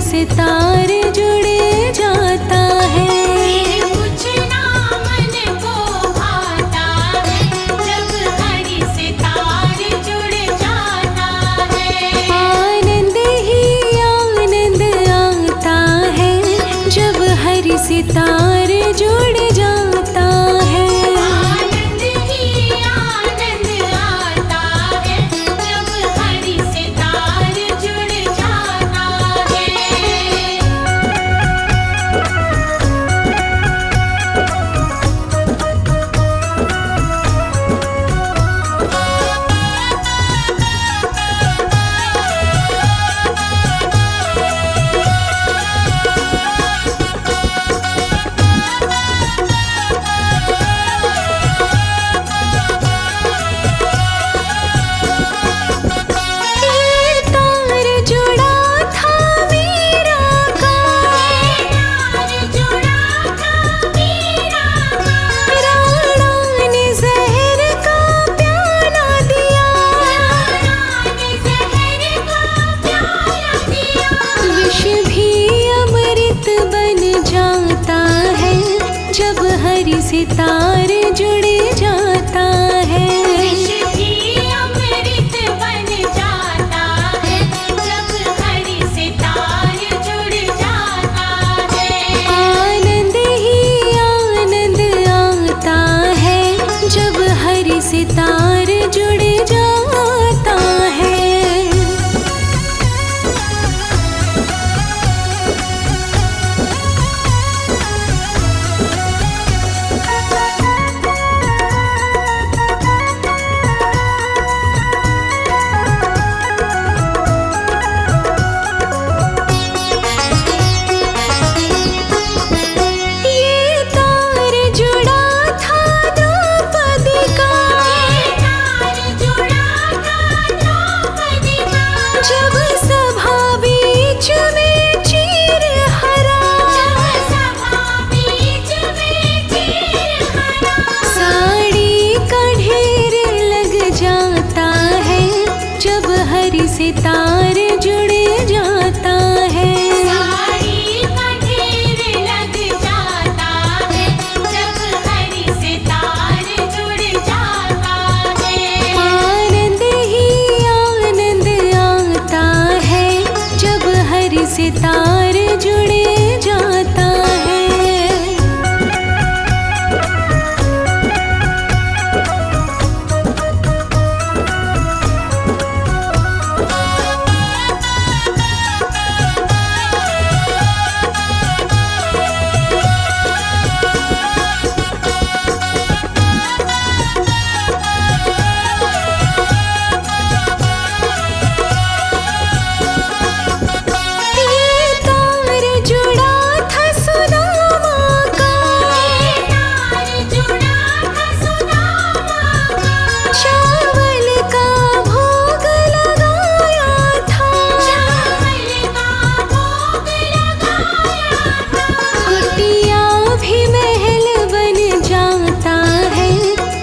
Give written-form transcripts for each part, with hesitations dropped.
सितार जुड़ जाता है। कुछ ना मन को भाता है जब हरि सितार जुड़ जाता है। आनंद ही आनंद आता है जब हरि सितार जुड़ जाता है। आनंद ही आनंद आता है जब हरि सितार जुड़ जाता है। ये तार जुड़ा था मीरा का, तार जुड़ा था मीरा का, राणा ने जहर का प्याला दिया, राणा ने जहर का प्याला दिया। विष भी अमृत बन जाता है जब हरि सितार जुड़ जाता है। विष भी अमृत बन जाता है जब हरि सितार जुड़ जाता है। आनंद ही आनंद आता है जब हरि सितार जुड़ जाता है। ये तार जुड़ा था द्रौपदी का, तार जुड़ा था द्रौपदी का, जब सभा बीच में चीर हरा, जब सभा बीच में चीर हरा। साड़ी का ढेर लग जाता है जब हरि सितार जुड़ जाता है। साड़ी का ढेर लग जाता है जब हरि सितार जुड़ जाता है। आनंद ही आनंद आता है जब हरि सितार जुड़ जाता है। ये तार जुड़ा था सुदामा का, तार जुड़ा था सुदामा का, चावल का भोग लगाया था, चावल का भोग लगाया था। कुटिया भी महल बन जाता है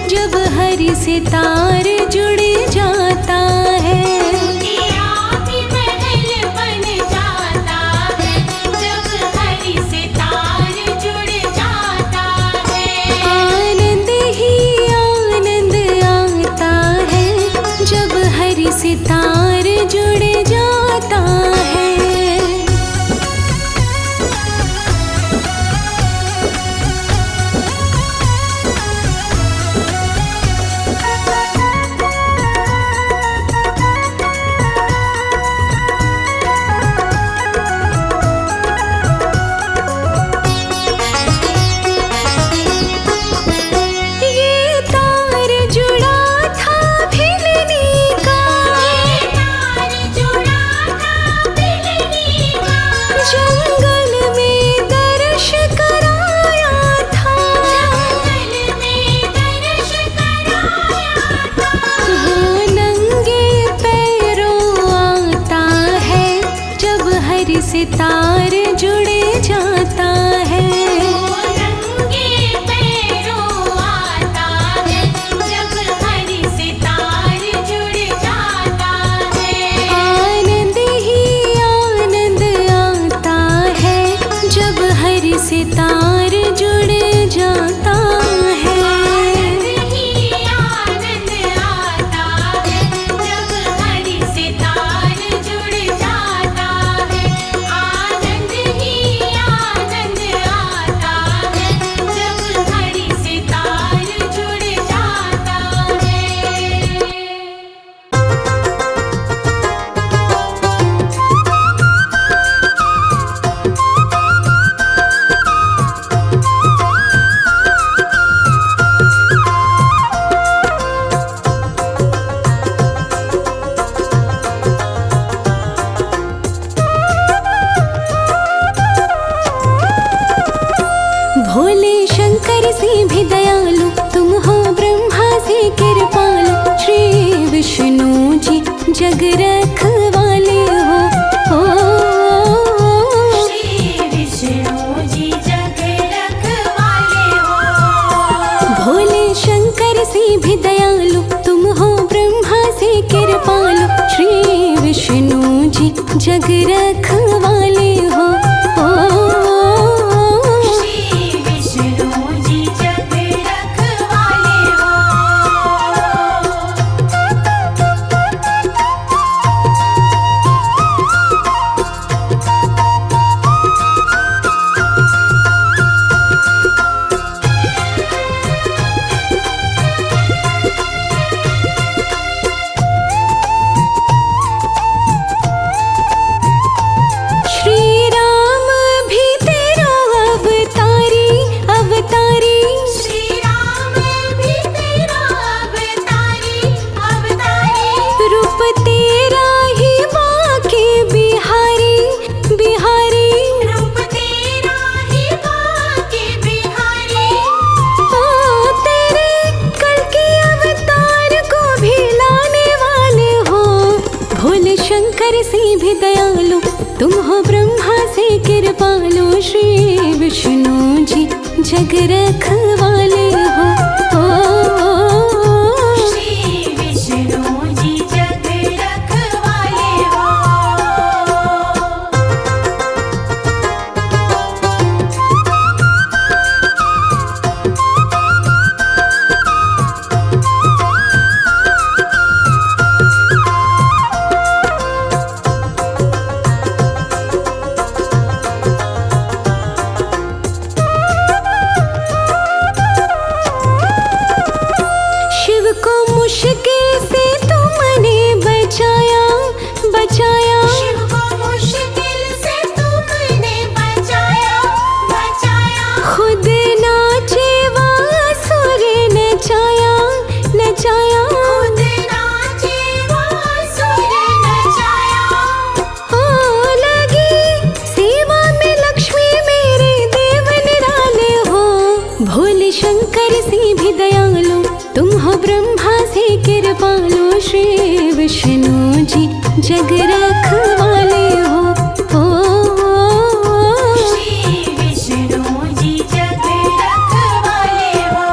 जब हरि सितार जुड़ जाता है। कुटिया भी महल बन जाता है जब हरि सितार जुड़ जाता है। आनंद ही आनंद आता है जब हरि सितार जुड़ जाता है। ये तार जुड़ा था भिलनी का, तार जुड़ा था बिलनी का, जंगल में दर्श कराया था, जंगल में दर्श कराया था। वो नंगे पैरों आता है जब हरि सितार जुड़ जाता है। वो नंगे पैरों आता है जब हरि सितार जुड़ जाता है। आनंद ही आनंद से तार जुड़ जाता है। आनंद ही आनंद आता है जब हरि से तार जुड़ जाता है। आनंद ही आनंद आता है जब हरि से तार जुड़ जाता है। भोले शंकर से भी दयालु तुम हो, ब्रह्मा से कृपालु, श्री विष्णु जी जग रखवाले हो। श्री विष्णु जी जग रखवाले हो। भोले शंकर से भी दयालु तुम हो, ब्रह्मा से कृपालु, श्री विष्णु जी जग रखवाले हो। श्री विष्णु जी जग रखवाले हो। श्री राम भी तेरा अवतारी अवतारी, श्री राम भी तेरा अवतारी अवतारी। रूप तेरा ही बाके बिहारी बिहारी। रूप तेरा ही बाके बिहारी। ओ तेरे कल के अवतार को भी लाने वाले हो। भोले शंकर से भी दयालु तुम हो, ब्रह्मा से कृपालु, श्री विष्णु जी जग रखवाले हो। श्री विष्णु जी जग रखवाले हो। शिव को मुश्किल से तुमने बचाया बचाया। शिव को मुश्किल से तुमने बचाया बचाया। खुद नाचे वासुर नचाया नचाया। खुद नाचे वासुर नचाया। ओ लगी सेवा में लक्ष्मी मेरे देव निराले हो। भोले शंकर से भी दयालु तुम हो, ब्रह्मा से कृपालु, श्री विष्णु जी जग रखवाले हो। श्री विष्णु जी जग रखवाले हो।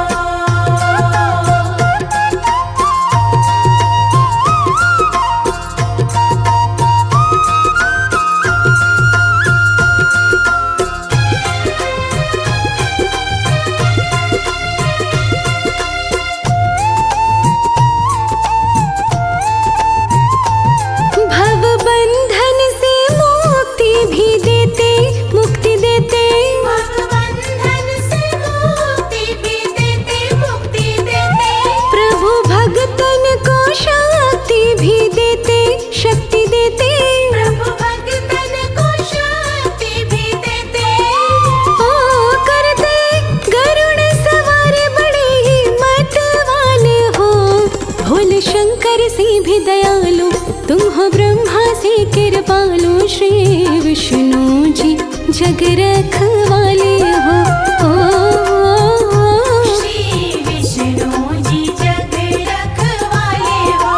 भव बंधन से मुक्ति भी देते मुक्ति देते। भवबंधन से मुक्ति भी देते मुक्ति देते। प्रभु भगतन को शक्ति भी देते शक्ति देते। प्रभु भगतन को शक्ति भी देते। ओ करते गरुड़ सवार बड़े हिम्मत वाले हो। भोले शंकर से भी दयालु तुम हो, ब्रह्मा से कृपालु, श्री विष्णु जी जग रखवाले हो। श्री विष्णु जी जग रखवाले हो।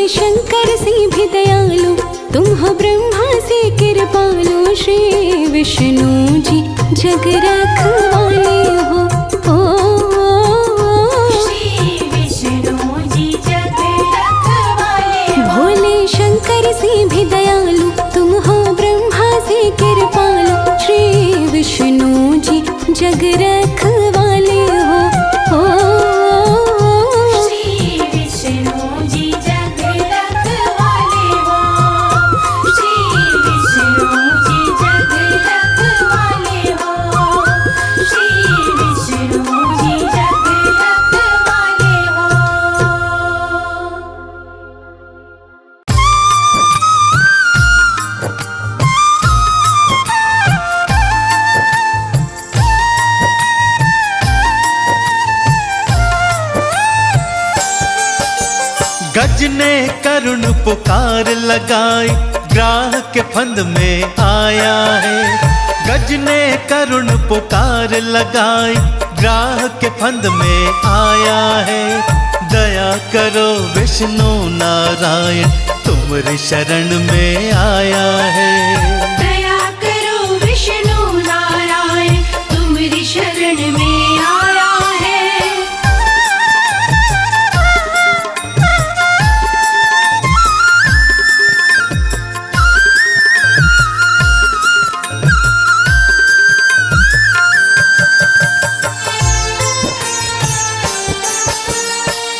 भोले शंकर से भी दयालु तुम हो ब्रह्मा से कृपालु। श्री विष्णु जी जग रखवाले हो। श्री विष्णु जी जग रखवाले हो। भोले शंकर से भी दयालु तुम हो ब्रह्मा से कृपालु। श्री विष्णु जी जग रखवाले हो। श्री विष्णु जी जग रखवाले हो। श्री विष्णु जी जग रखवाले हो। श्री विष्णु जी जग रखवाले हो। गज ने करुण पुकार लगाई ग्राह के फंद में आया है। गज ने करुण पुकार लगाई ग्राह के फंद में आया है। दया करो विष्णु नारायण तुम्हारी शरण में आया है। दया करो विष्णु नारायण तुम्हारी शरण में आया है।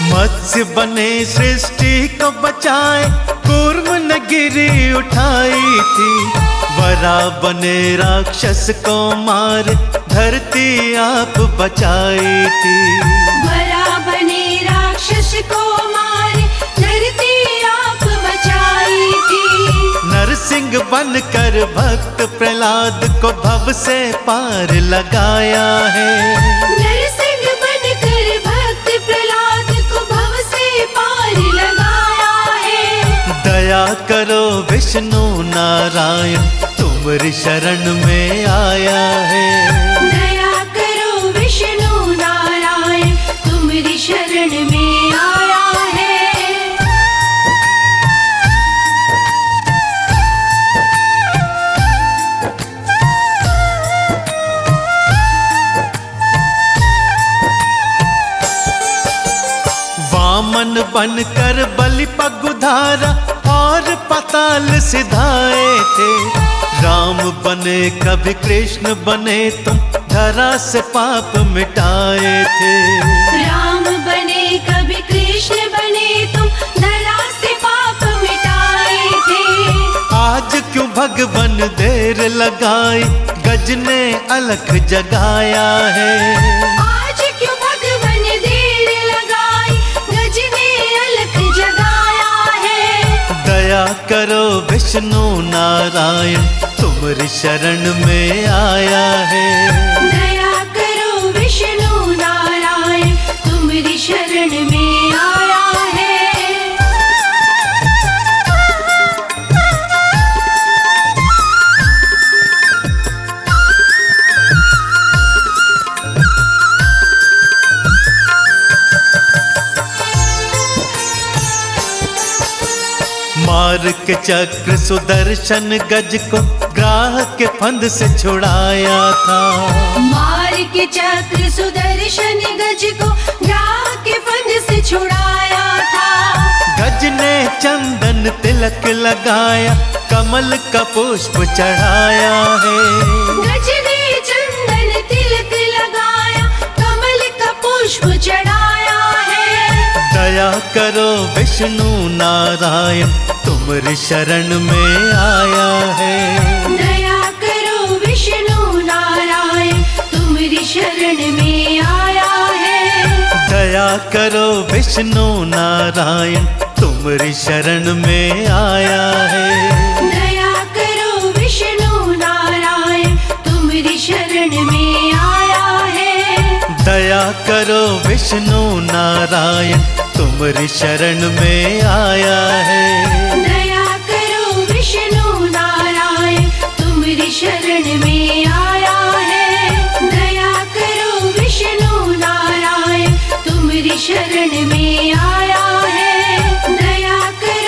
मत्स्य बने सृष्टि को बचाए कूर्म ने गिरी उठाई थी। वरा बने राक्षस को मार धरती आप बचाई थी। वरा बने राक्षस को मार धरती आप बचाई थी। नरसिंह बनकर भक्त प्रहलाद को भव से पार लगाया है। नरसिंह बनकर भक्त प्रहलाद को भव से पार लगाया है। दया करो विष्णु नारायण तुम्हारी शरण में आया है। दया करो विष्णु नारायण तुम्हारी शरण में आया है। वामन बनकर बलि पगुधारा और पाताल सिधाए थे। राम बने कभी कृष्ण बने तुम धरा से पाप मिटाए थे। राम बने कभी कृष्ण बने तुम धरा से पाप मिटाए थे। आज क्यों भगवन देर लगाई गज ने अलख जगाया है। आज क्यों भगवन देर लगाई गज ने अलख जगाया है। दया करो विष्णु नारायण तुम्हारी शरण में आया है। दया करो विष्णु नारायण तुम्हारी शरण में आया है। मार के चक्र सुदर्शन गज को ग्राह के फंद से छुड़ाया था। मार के चक्र सुदर्शन गज को ग्राह के फंद से छुड़ाया था। गज ने चंदन तिलक लगाया कमल का पुष्प चढ़ाया है। गज ने चंदन तिलक लगाया कमल का पुष्प चढ़ाया है। दया करो विष्णु नारायण तुम्हारी शरण में आया है। दया करो विष्णु नारायण तुम्हारी शरण में आया है। दया करो विष्णु नारायण तुम्हारी शरण में आया है। दया करो विष्णु नारायण तुम्हारी शरण में आया है। दया करो विष्णु नारायण तुम्हारी शरण में आया है। दया करो विष्णु नारायण तुम्हारी शरण में आया है। दया करो विष्णु नारायण तुम्हारी शरण में आया है। दया करो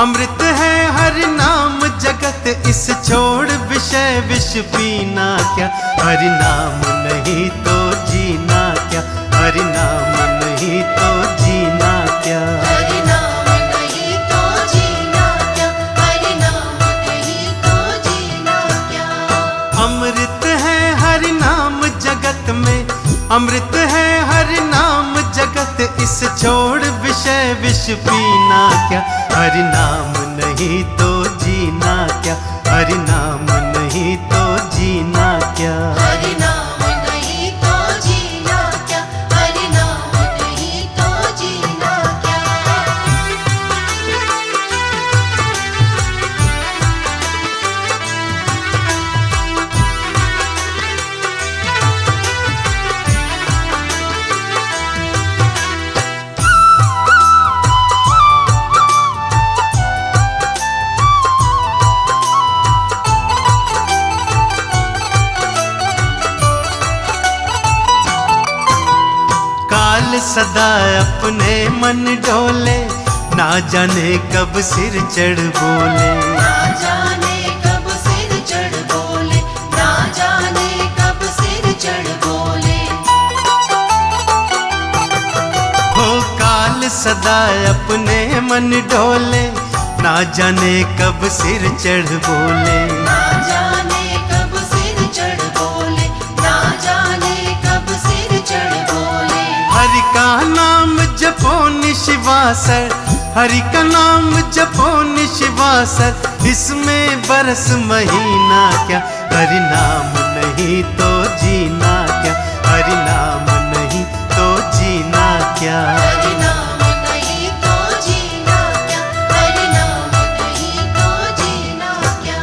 अमृत है हरि नाम जगत, इस छोड़ विषय विष पीना क्या। हरि नाम नहीं तो जीना क्या, हरि नाम नहीं तो जीना क्या। हरि नाम नहीं तो जीना क्या, हरि नाम नहीं तो जीना क्या। अमृत है हरि नाम जगत में, अमृत है हरि नाम जगत, इस छोड़ विषय विष पीना क्या। हरि नाम नहीं तो जीना क्या, हरि नाम नहीं तो जीना क्या। हरि नाम नहीं तो जीना क्या, हरि नाम नहीं तो जीना क्या। काल सदा अपने मन डोले, ना जाने कब सिर चढ़ बोले। ना जाने कब सिर चढ़ बोले, ना जाने कब सिर चढ़ बोले। हो काल सदा अपने मन डोले, ना जाने कब सिर चढ़ बोले। ना जाने कब सिर चढ़ बोले, ना जाने कब सिर चढ़ बोले। हरि का नाम जपो निशिवासर, हरि का नाम जपो निशिवासर, इसमें बरस महीना क्या। हरि नाम नहीं तो जीना क्या, हरि नाम नहीं तो जीना क्या। हरि नाम नहीं तो जीना क्या, हरि नाम नहीं तो जीना क्या।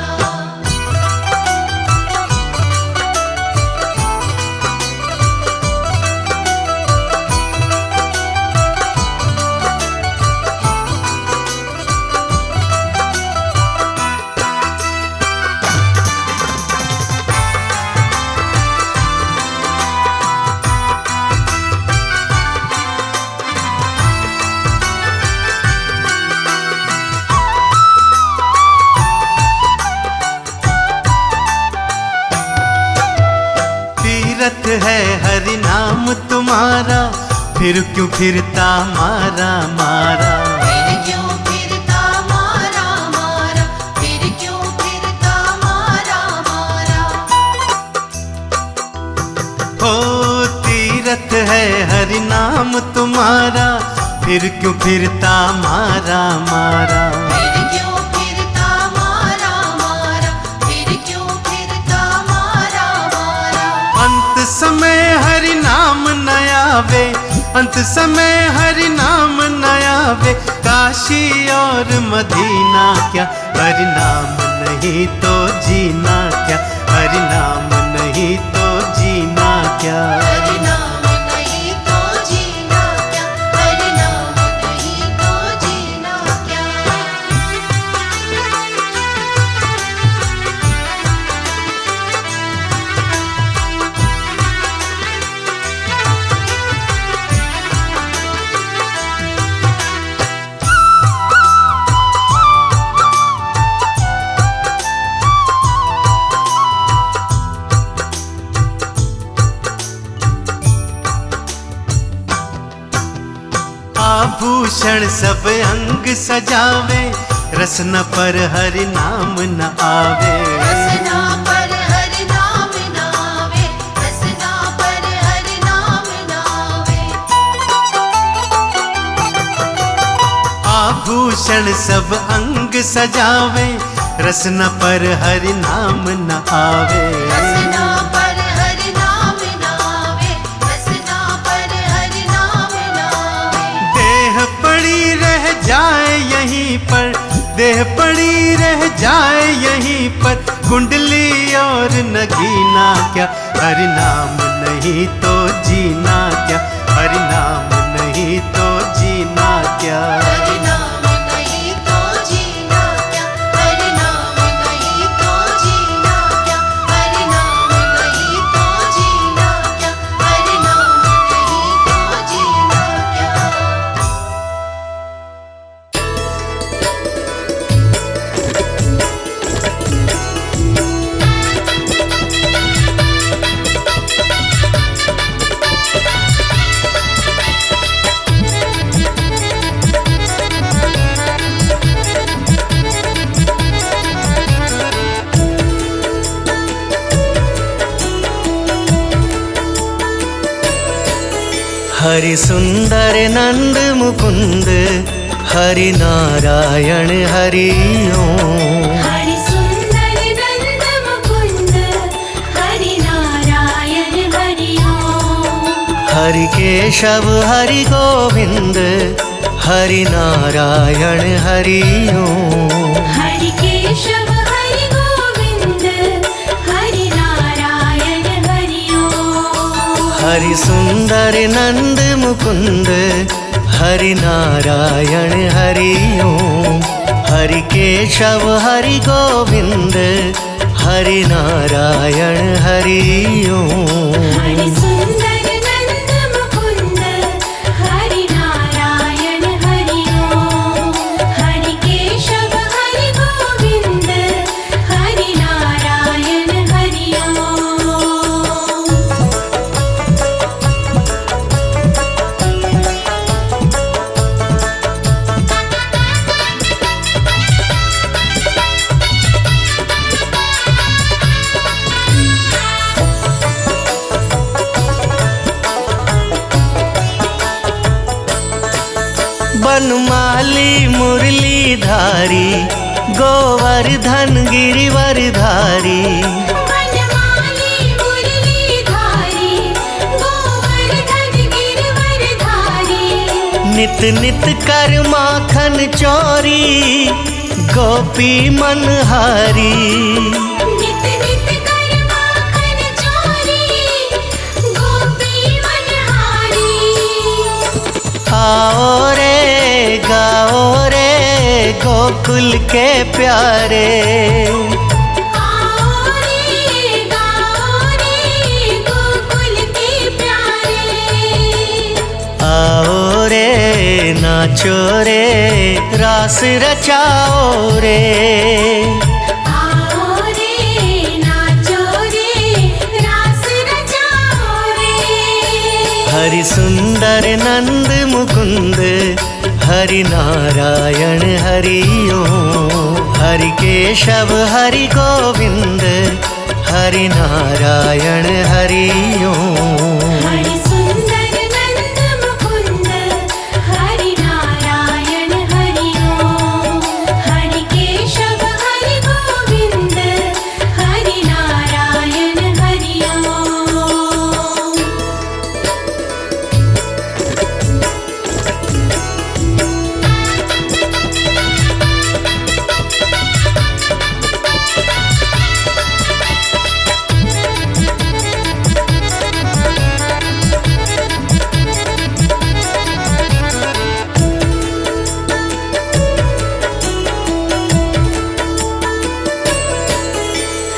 तीरथ है हरि नाम तुम्हारा, फिर क्यों फिरता मारा मारा। फिर क्यों फिरता मारा मारा, फिर क्यों फिरता मारा मारा। हो तीरथ है हरि नाम तुम्हारा, फिर क्यों फिरता मारा मारा। फिर क्यों फिरता मारा मारा, फिर क्यों फिरता मारा मारा। अंत समय हरि नाम न आवे, अंत समय हरि नाम न आवे, काशी और मदीना क्या। हरि नाम नहीं तो जीना क्या, हरि नाम नहीं तो जीना क्या। हरि नाम नहीं तो जीना क्या, हरि नाम नहीं तो जीना क्या। आभूषण सब अंग सजावे, रसना पर हरि नाम न आवे। रसना पर हरि नाम नावे, रसना पर हरि नाम नावे। आभूषण सब अंग सजावे, रसना पर हरि नाम न आवे। रसना पर हरि नाम नावे, रसना पर हरि नाम नावे। देह पड़ी रह जाए यहीं पर, देह पड़ी रह जाए यहीं पर, कुंडली और नगीना क्या। हरि नाम नहीं तो जीना क्या, हरि नाम नहीं तो जीना क्या। हरि नाम नहीं तो जीना क्या, हरि नाम नहीं तो जीना क्या, हरि नाम नहीं तो जीना क्या, हरि नाम नहीं तो जीना क्या। हरि सुंदर नंद मुकुंद हरि नारायण हरि ओम। हरि सुंदर नंद मुकुंद हरि नारायण हरि ओम। हरि केशव हरि गोविंद हरि नारायण हरि ओम। हरि केशव हरि गोविंद हरि नारायण हरि ओम। हरि सुंदर नंद मुकुंद हरि नारायण हरि ओम। हरि केशव हरि गोविंद हरि नारायण हरि ओम। हरि सुंदर नंद मुकुंद हरि नारायण हरि ओम। हरि केशव हरि गोविंद हरि नारायण हरि ओम। बनमाली मुरलीधारी गोवर्धन गिरिवरधारी। बनमाली मुरलीधारी गोवर्धन गिरिवरधारी। नित नित कर माखन चोरी गोपी मनहारी। नित नित कर माखन चोरी गोपी मनहारी। आओ रे गाओ रे गोकुल के प्यारे। आओ रे गाओ रे गोकुल के प्यारे। आओ रे नाचो रे रास रचाओ रे। आओ रे नाचो रे रास रचाओ रे। हरि सुंदर नंद मुकुंद हरि नारायण हरि ओम। हरि केशव हरि गोविंद हरि नारायण हरि ओम। हरि सुंदर नंद मुकुंद हरि नारायण हरि ओम। हरि केशव हरि गोविंद हरि नारायण हरि ओम।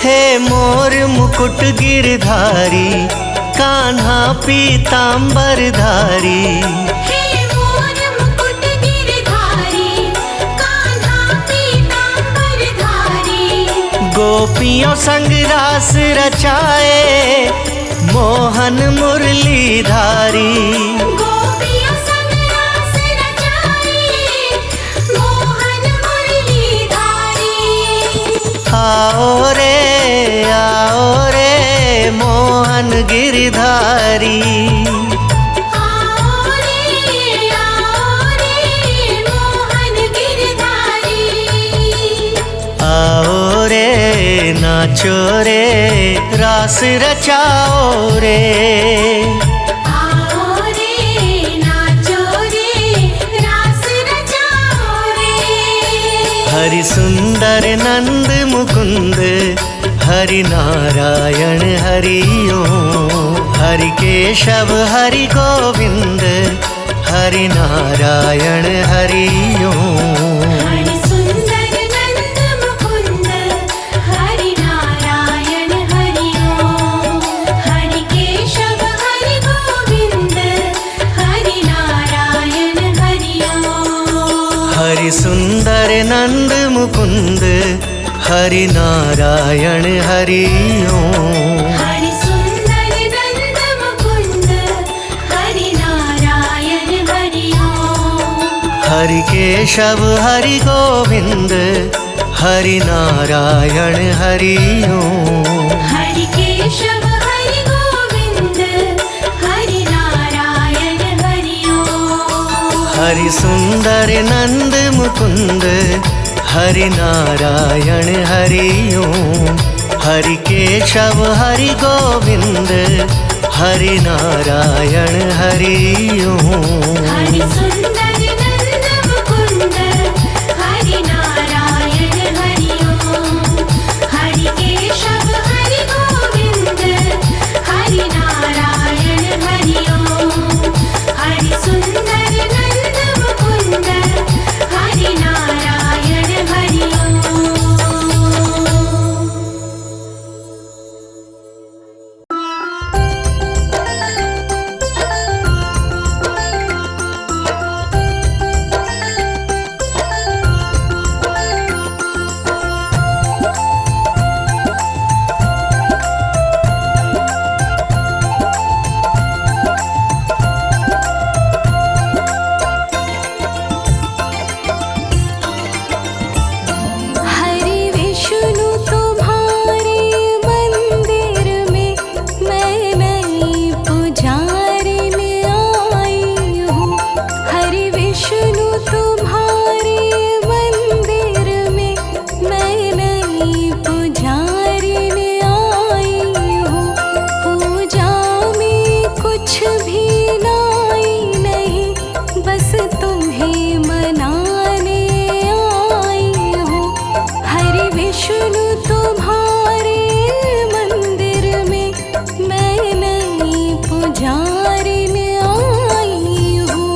हे मोर मुकुट गिरधारी कान्हा पीतांबर धारी। हे मोर मुकुट गिरधारी कान्हा पीतांबर धारी। गोपियों संग रास रचाए मोहन मुरलीधारी। गोपियों संग रास रचाए मोहन मुरलीधारी। आओ रे मोहन गिरधारी। आओ रे मोहन गिरधारी। आओ रे नाचो रे रास रचाओ रे। आओ रे नाचो रे रास रचाओ रे। हरि सुंदर नंद मुकुंद हरि नारायण हरि ओम। हरि केशव हरि गोविंद हरि नारायण हरि ओम। हरि सुंदर नंद मुकुंद हरि नारायण हरि ओम। हरि केशव हरि गोविंद हरि नारायण हरि ओम। हरि सुंदर नंद मुकुंद हरि नारायण हरि ओम। हरि सुंदर नंद मुकुंद हरि नारायण हरि ओम। हरि केशव हरि गोविंद हरि नारायण हरि ओम। हरि केशव हरि गोविंद हरि नारायण हरि सुंदर नंद मुकुंद, हरि नारायण हरि ओम। हरि केशव हरि गोविंद, हरि नारायण हरि ओम। हरि सुंदर नंद मुकुंद, हरि नारायण हरि ओम। हरि केशव हरि गोविंद, हरि नारायण हरि ओम। हरि सुंदर नंद मुकुंद, हरि नारायण हरि ओम। हरि विष्णु तुम्हारे मंदिर में मैं नई पुजारिन आई हूँ। हरि विष्णु तुम्हारे मंदिर में मैं नई पुजारिन आई हूँ। पूजा में कुछ भी लाई नहीं, बस तुम्हें मनाने आई हूँ। हरि विष्णु तुम्हारे मंदिर में मैं नई पुजारिन आई हूँ।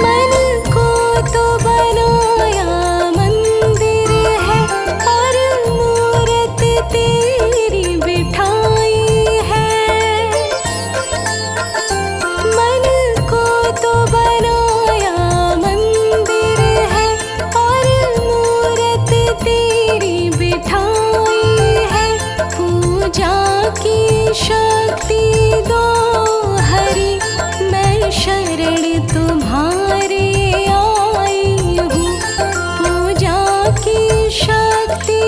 मन को तो बनाया मंदिर है, और मूरत तेरी बिठाई है। मन को तो बनाया मंदिर है, और मूरत तेरी बिठाई है। पूजा की शक्ति दो हरि, मैं शरण तुम्हारे आई हूँ। पूजा की शक्ति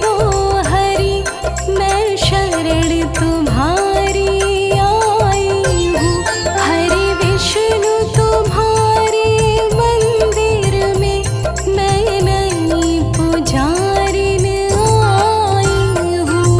दो हरि, मैं शरण तुम्हारी आई हूँ। हरि विष्णु तुम्हारे मंदिर में मैं नई पुजारिन आई हूँ।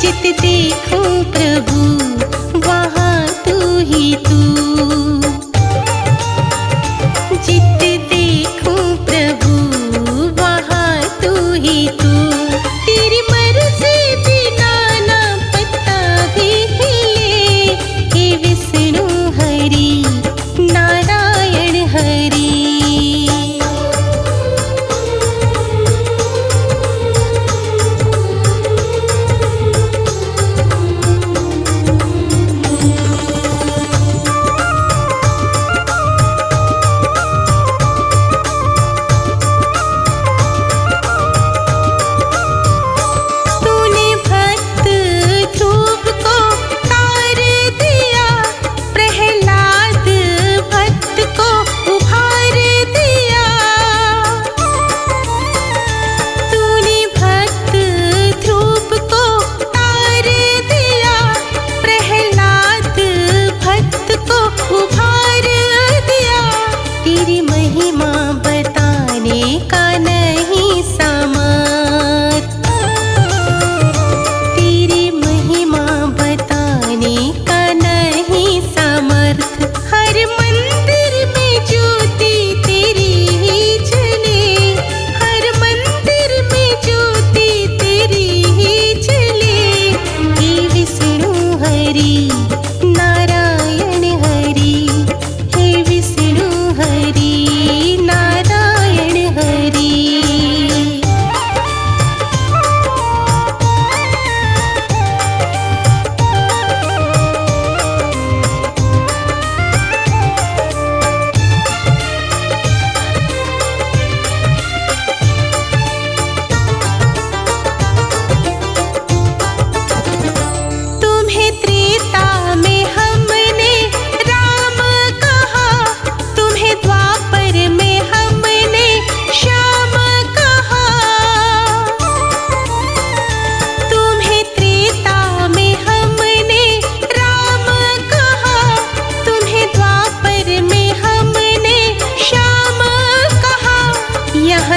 जित देखूं प्रभु वहाँ तू ही तू। जित देखूं प्रभु वहाँ तू ही तू। तेरी मर्जी बिना ना पत्ता भी हिले। हे विष्णु हरि नारायण हरि।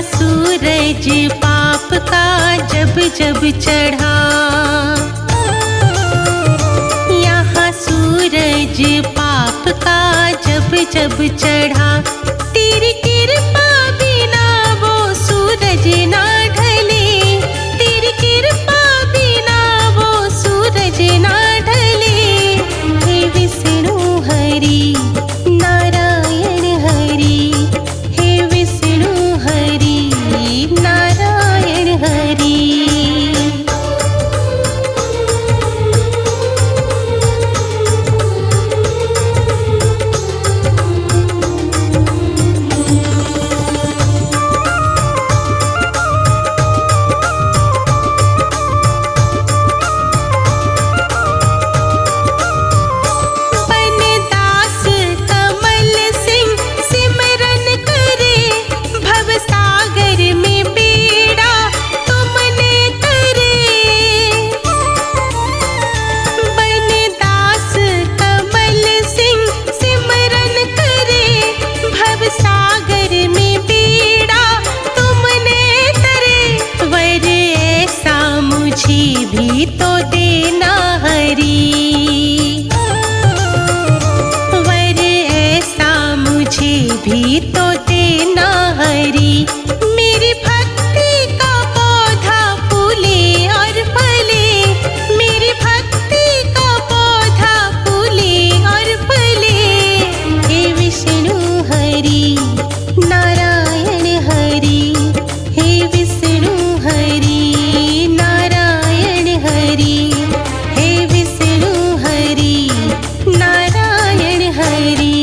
सूरज पाप का जब जब चढ़ा। यहाँ सूरज पाप का जब जब चढ़ा। तेरी कृपा बिना वो सूरज ना ढले। तेरी कृपा बिना वो सूरज ना ढले। हे विष्णु हरि नारायण हरि। हे विष्णु हरि नारायण हरि। भी तो देना हरि। वर ऐसा मुझे भी तो देना हरि। मेरी भक्ति का पौधा फूले और फले। मेरी भक्ति का पौधा फूले और फले। हे विष्णु हरि नारायण हरि। हे विष्णु हरि हे विष्णु हरि नारायण हरि।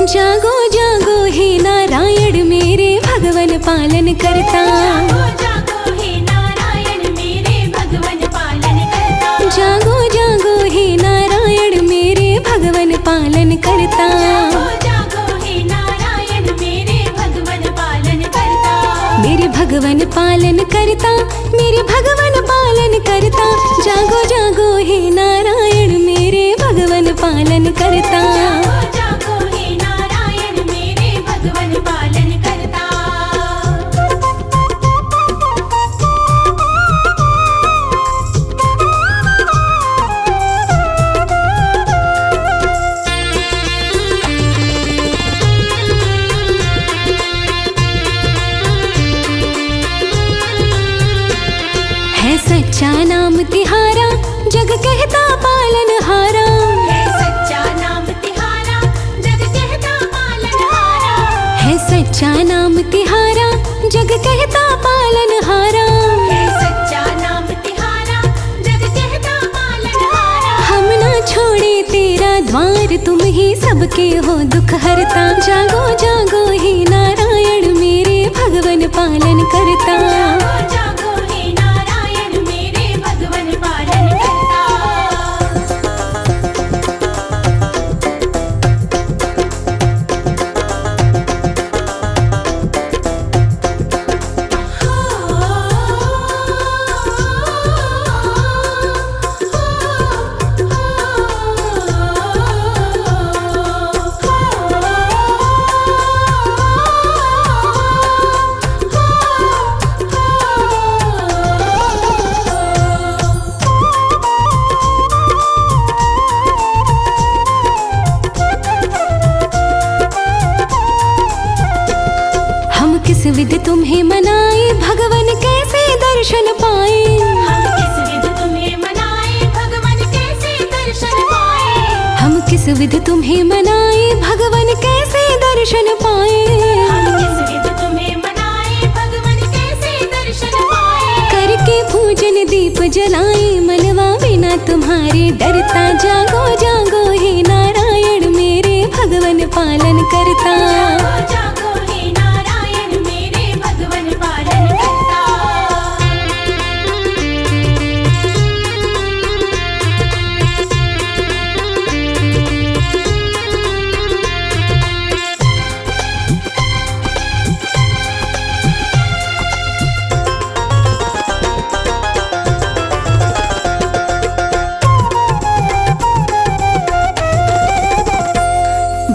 जागो जागो हे नारायण मेरे भगवन पालन करता। जागो हे नारायण मेरे भगवन पालन करता। जागो जागो हे नारायण मेरे पालन करता। जागो जागो हे नारायण मेरे भगवन पालन करता। मेरे भगवन पालन करता, मेरे भगवन पालन करता। जागो जागो हे नारायण मेरे भगवन पालन करता। जागो जागो हे नारायण मेरे भगवन पालन करता। है सच्चा नाम तिहारा, जग कहता पालनहारा। है सच्चा नाम तिहारा, जग कहता पालनहारा। है सच्चा नाम तिहारा, जग कहता पालनहारा। है सच्चा नाम तिहारा, जग कहता पालनहारा। हम ना छोड़े तेरा द्वार, तुम ही सबके हो दुख हरता। जागो जागो हे नारायण मेरे भगवन पालन करता। जागो जागो हे नारायण मेरे भगवन पालन करता। हम किस विध तुम्हें मनाए, भगवन कैसे दर्शन पाए। हम किस विध तुम्हें मनाए, भगवन कैसे दर्शन पाए। हम किस विध तुम्हें मनाए, भगवन कैसे दर्शन पाए। हम किस विध तुम्हें मनाए, भगवन कैसे दर्शन पाए। करके पूजन दीप जलाए, मनवा बिना तुम्हारे डरता। जागो जागो हे नारायण मेरे भगवन पालन करता। जागो जागो हे नारायण मेरे भगवन पालन करता।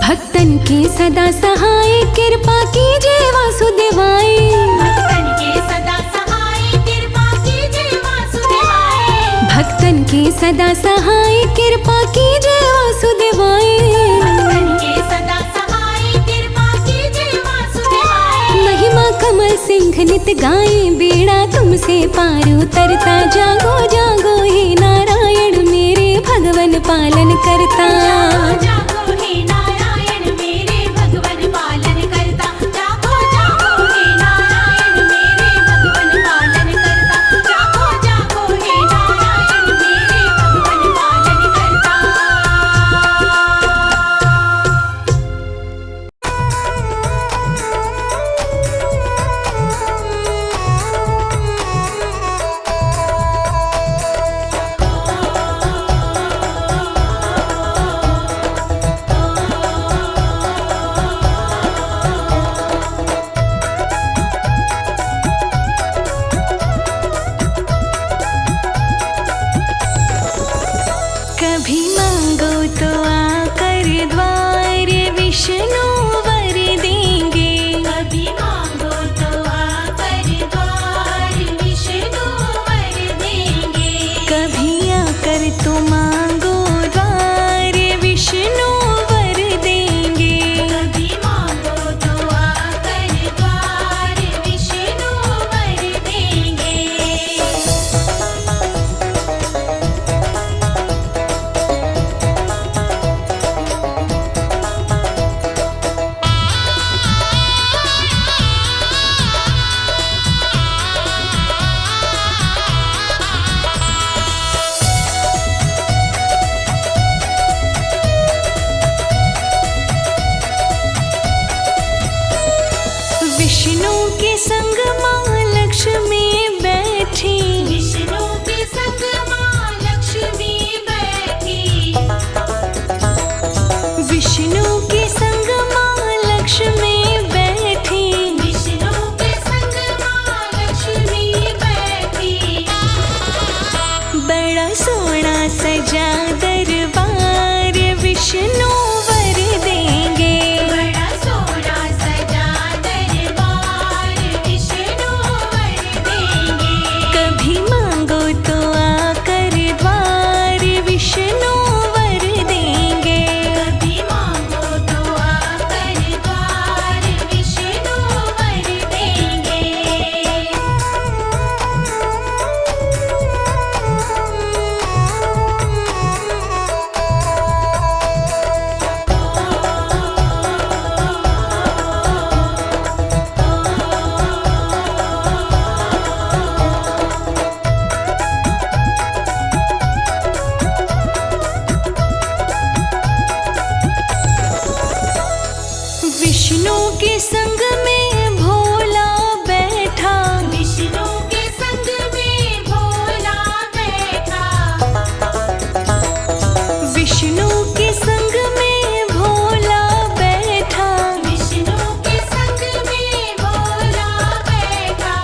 भक्तन के सदा सहाय, कृपा कीजिए वासुदेवाय। भक्तन के सदा सहाय, कृपा कीजिए वासुदेवाय। भक्तन के सदा सहाय, कृपा कीजिए वासुदेवाय। भक्तन के सदा सहाय, कृपा कीजिए वासुदेवाय। महिमा कमल सिंह नित गाए, बेड़ा तुमसे पार उतरता। जागो जागो हे नारायण मेरे भगवन पालन करता। जागो जागो हे नारायण मेरे भगवन पालन करता। जागो जागो हे नारायण मेरे भगवन पालन करता। जागो जागो हे नारायण मेरे भगवन पालन करता। कभी मांगो तो आकर द्वार, विष्णु वर देंगे। कभी मांगो तो आकर द्वार, विष्णु वर देंगे। कभी आकर तो मांगो द्वार, विष्णु वर देंगे। कभी मांगो तो आकर द्वार, विष्णु वर देंगे। विष्णु के संग माँ लक्ष्मी बैठी। विष्णु के संग माँ लक्ष्मी बैठी। विष्णु के संग में भोला बैठा, विष्णु के संग में भोला बैठा, विष्णु के संग में भोला बैठा, विष्णु के संग में भोला बैठा।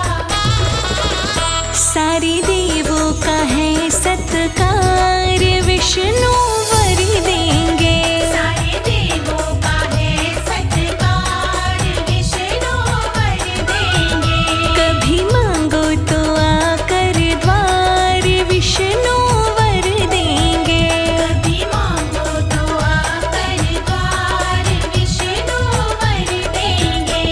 सारे देवों का है सत्कार, विष्णु वर देंगे। सारे देवों का है सत्कार, विष्णु वर देंगे। कभी मांगो तो आकर द्वार, विष्णु वर देंगे। कभी मांगो तो आकर द्वार, विष्णु वर देंगे।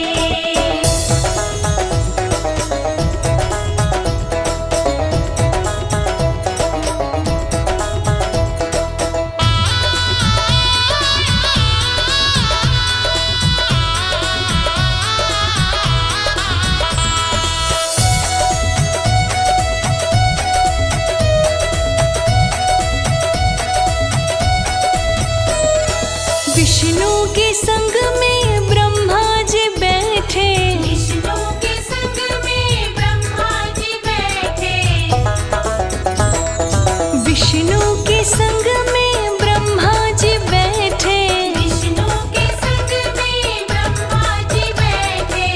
विष्णु के संग में ब्रह्मा जी बैठे, विष्णु के संग में ब्रह्मा जी बैठे, विष्णु के संग में ब्रह्मा जी बैठे। विष्णु के संग में ब्रह्मा जी बैठे।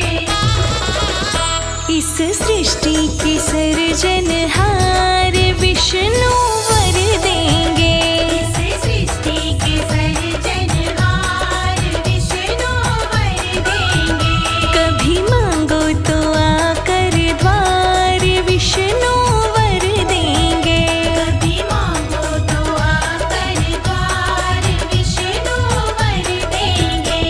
इस सृष्टि के सर्जनहार, विष्णु वर देंगे। इस सृष्टि के सर्जनहार, विष्णु वर देंगे। कभी मांगो तो आकर द्वार, विष्णु वर देंगे। कभी मांगो तो आकर द्वार, विष्णु वर देंगे।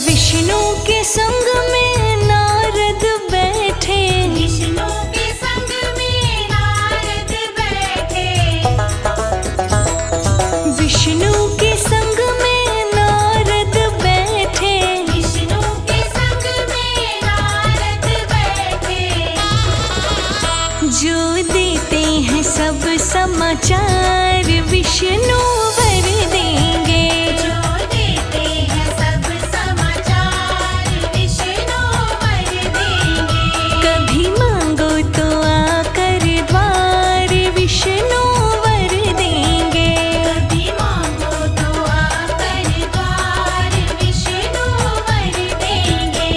विष्णु के संग में नारद बैठे, विष्णु के संग में नारद बैठे। विष्णु के संग में नारद बैठे। विष्णु के संग में नारद बैठे। जो देते हैं सब समाचार, विष्णु वर देंगे। जो देते हैं सब समाचार, विष्णु वर देंगे। कभी मांगो तो आकर द्वार, विष्णु वर देंगे। कभी मांगो तो आकर द्वार, विष्णु वर देंगे।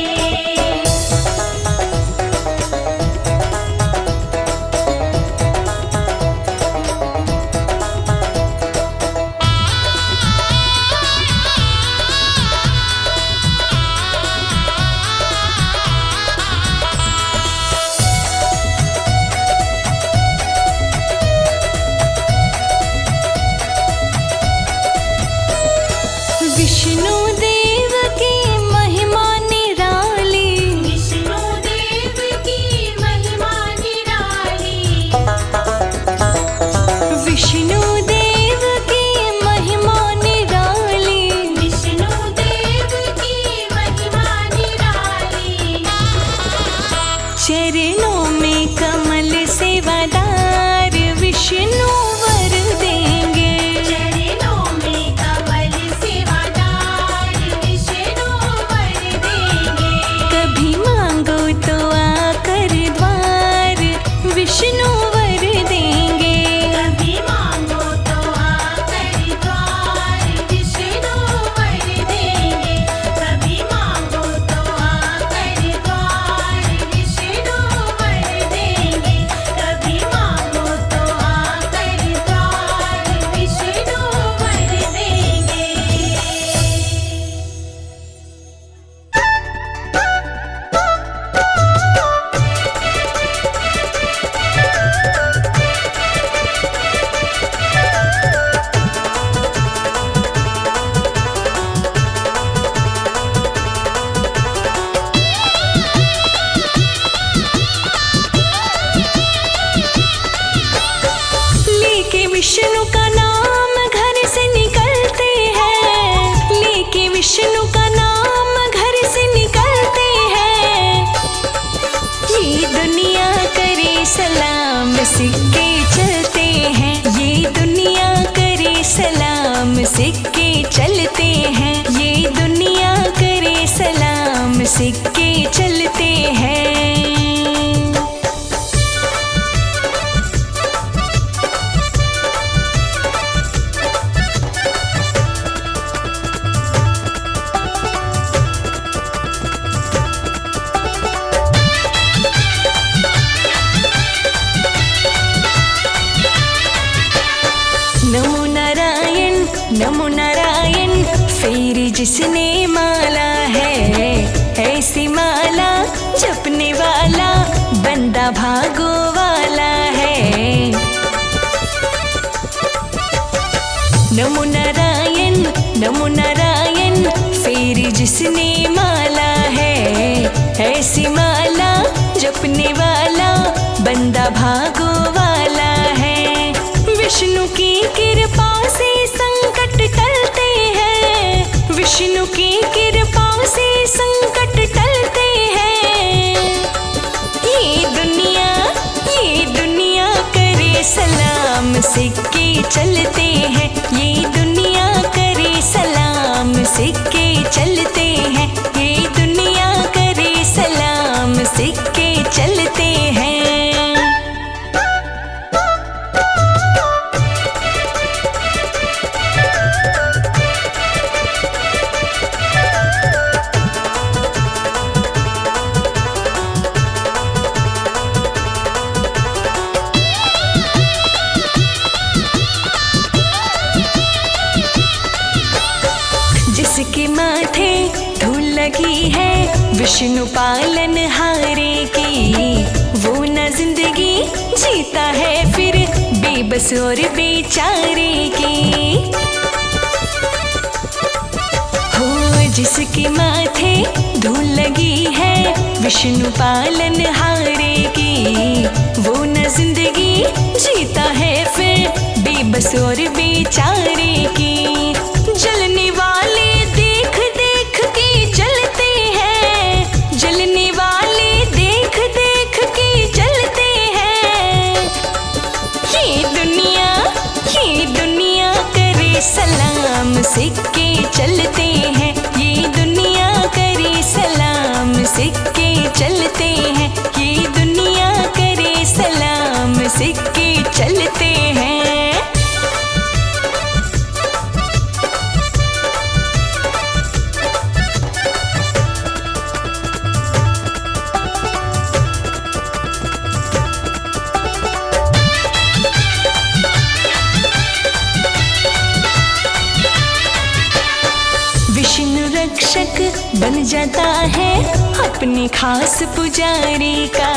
सिक्के चलते हैं। नमो नारायण, फिर जिसने माला है ऐसी माला जपने वाला बंदा भागो वाला है। नमो नारायण फिर जिसने माला है ऐसी माला जपने वाला बंदा भागो वाला है। विष्णु की कृपा से संकट टलते हैं, विष्णु की कृपा से संकट टलते हैं। ये दुनिया करे सलाम, सिक्के चलते हैं। ये दुनिया करे सलाम, सिक्के चलते हैं। ये दुनिया करे सलाम, सिक्के चलते हैं। जिसके माथे धूल लगी है विष्णु पालन हारे की, वो न जिंदगी जीता है फिर बेबस और बेचारे की। हो जिसके माथे धूल लगी है विष्णु पालन हारे की, वो न जिंदगी जीता है फिर बेबस और बेचारे की। जलने वाले देख देख के जलते हैं, जलने वाले देख देख के जलते हैं। ये दुनिया करे सलाम, सिक्के चलते हैं। ये दुनिया करे सलाम, सिक्के चलते हैं। ये दुनिया करे सलाम, सिक्के चलते हैं। रक्षक बन जाता है अपने खास पुजारी का,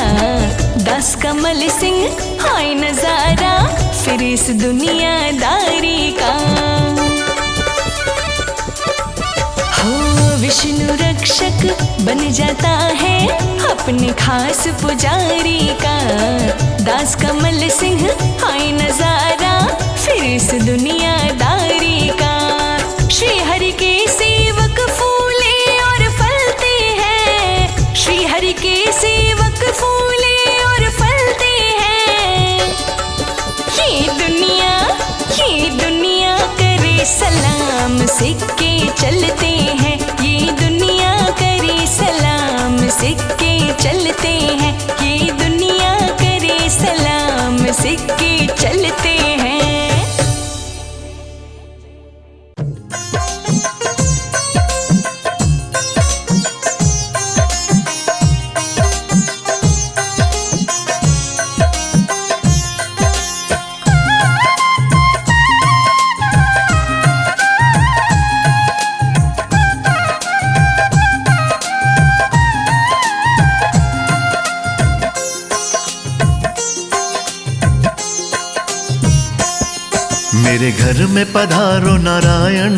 दास कमल सिंह हाय नजारा फिर इस दुनियादारी का। हो विष्णु रक्षक बन जाता है अपने खास पुजारी का, दास कमल सिंह हाय नजारा फिर इस दुनियादारी का। श्री हरि के सेवक फूले और फलते हैं, श्री हरि के सेवक फूले और फलते हैं। ये दुनिया करे सलाम, सिक्के चलते हैं। ये दुनिया करे सलाम, सिक्के चलते हैं। ये दुनिया करे सलाम, सिक्के चलते हैं। मेरे घर में पधारो नारायण,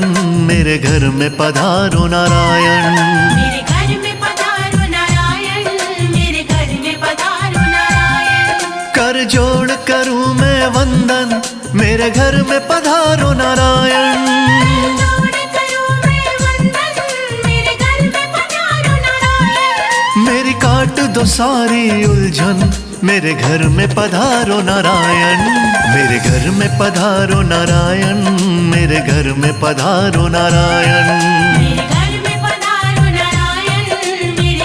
मेरे घर में पधारो नारायण। मेरे घर में पधारो नारायण, मेरे घर में पधारो नारायण। कर जोड़ करूं मैं वंदन, मेरे घर में पधारो नारायण। जोड़ करूं मैं वंदन, मेरे घर में पधारो नारायण। मेरी काट दो सारी उलझन, मेरे घर में पधारो नारायण। मेरे घर में पधारो नारायण, मेरे घर में पधारो नारायण। मेरे घर में पधारो नारायण, मेरे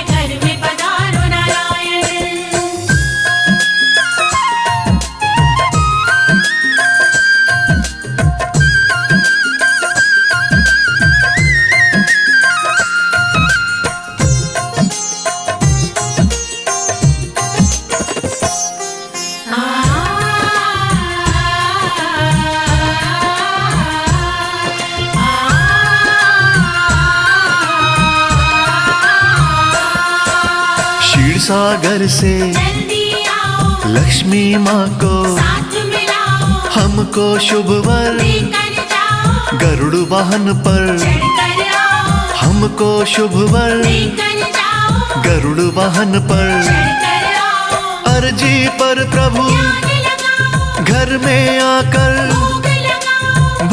सागर से जल्दी आओ लक्ष्मी माँ को साथ मिलाओ हमको शुभ वर लेकर जाओ गरुड़ वाहन पर चढ़कर आओ हमको शुभ वर लेकर जाओ गरुड़ वाहन पर चढ़कर आओ अर्जी पर प्रभु ध्यान लगाओ घर में आकर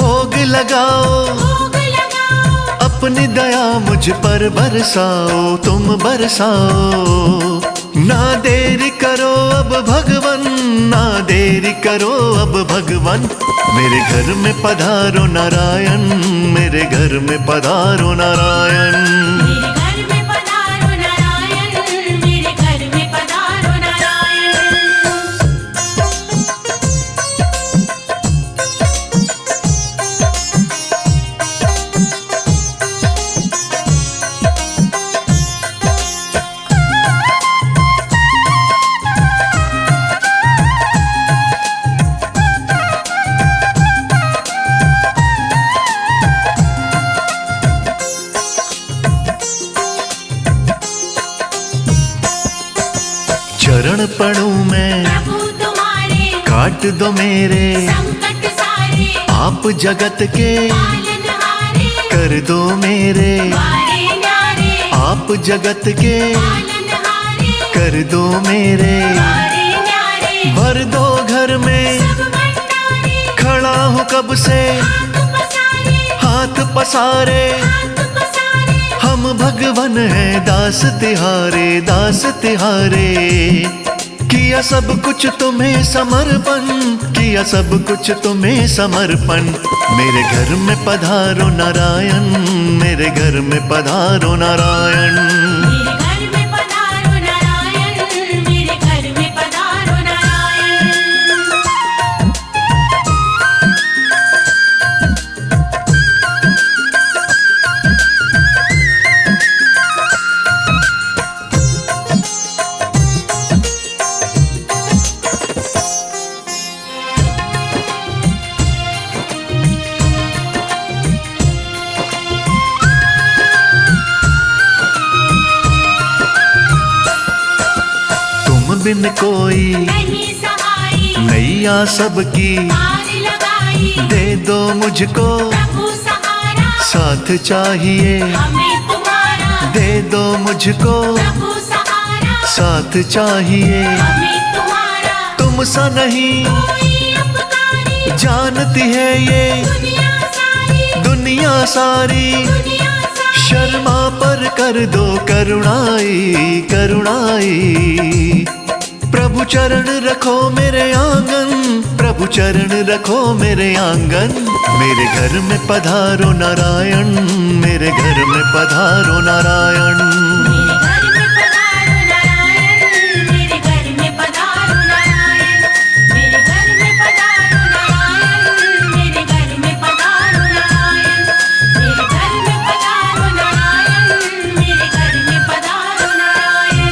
भोग लगाओ भोग लगाओ अपनी दया मुझ पर बरसाओ तुम बरसाओ ना देरी करो अब भगवन ना देरी करो अब भगवन मेरे घर में पधारो नारायण मेरे घर में पधारो नारायण मेरे घर में पधारो नारायण मेरे घर में पधारो नारायण चरण पड़ूं मैं प्रभु तुम्हारे काट दो मेरे संकट सारे आप जगत के पालनहारे कर दो मेरे वारे न्यारे आप जगत के पालनहारे कर दो मेरे वारे न्यारे भर दो घर में सब भंडारे खड़ा हूँ कब से हाथ पसारे हम भगवन हैं दास तिहारे किया सब कुछ तुम्हें समर्पण किया सब कुछ तुम्हें समर्पण मेरे घर में पधारो नारायण मेरे घर में पधारो नारायण मेरे घर में पधारो नारायण मेरे घर में पधारो नारायण बिन कोई नहीं सहाई नैया सबकी पार लगाई दे दो मुझको प्रभु सहारा साथ चाहिए हमें तुम्हारा दे दो मुझको प्रभु सहारा साथ चाहिए हमें तुम्हारा तुम सा नहीं कोई अपकारी जानती है ये दुनिया सारी शर्मा पर कर दो करुणाई प्रभु चरण रखो मेरे आंगन प्रभु चरण रखो मेरे आंगन मेरे घर में पधारो नारायण मेरे घर में पधारो नारायण मेरे घर में पधारो नारायण मेरे घर में पधारो नारायण मेरे घर में पधारो नारायण मेरे घर में पधारो नारायण मेरे घर में पधारो नारायण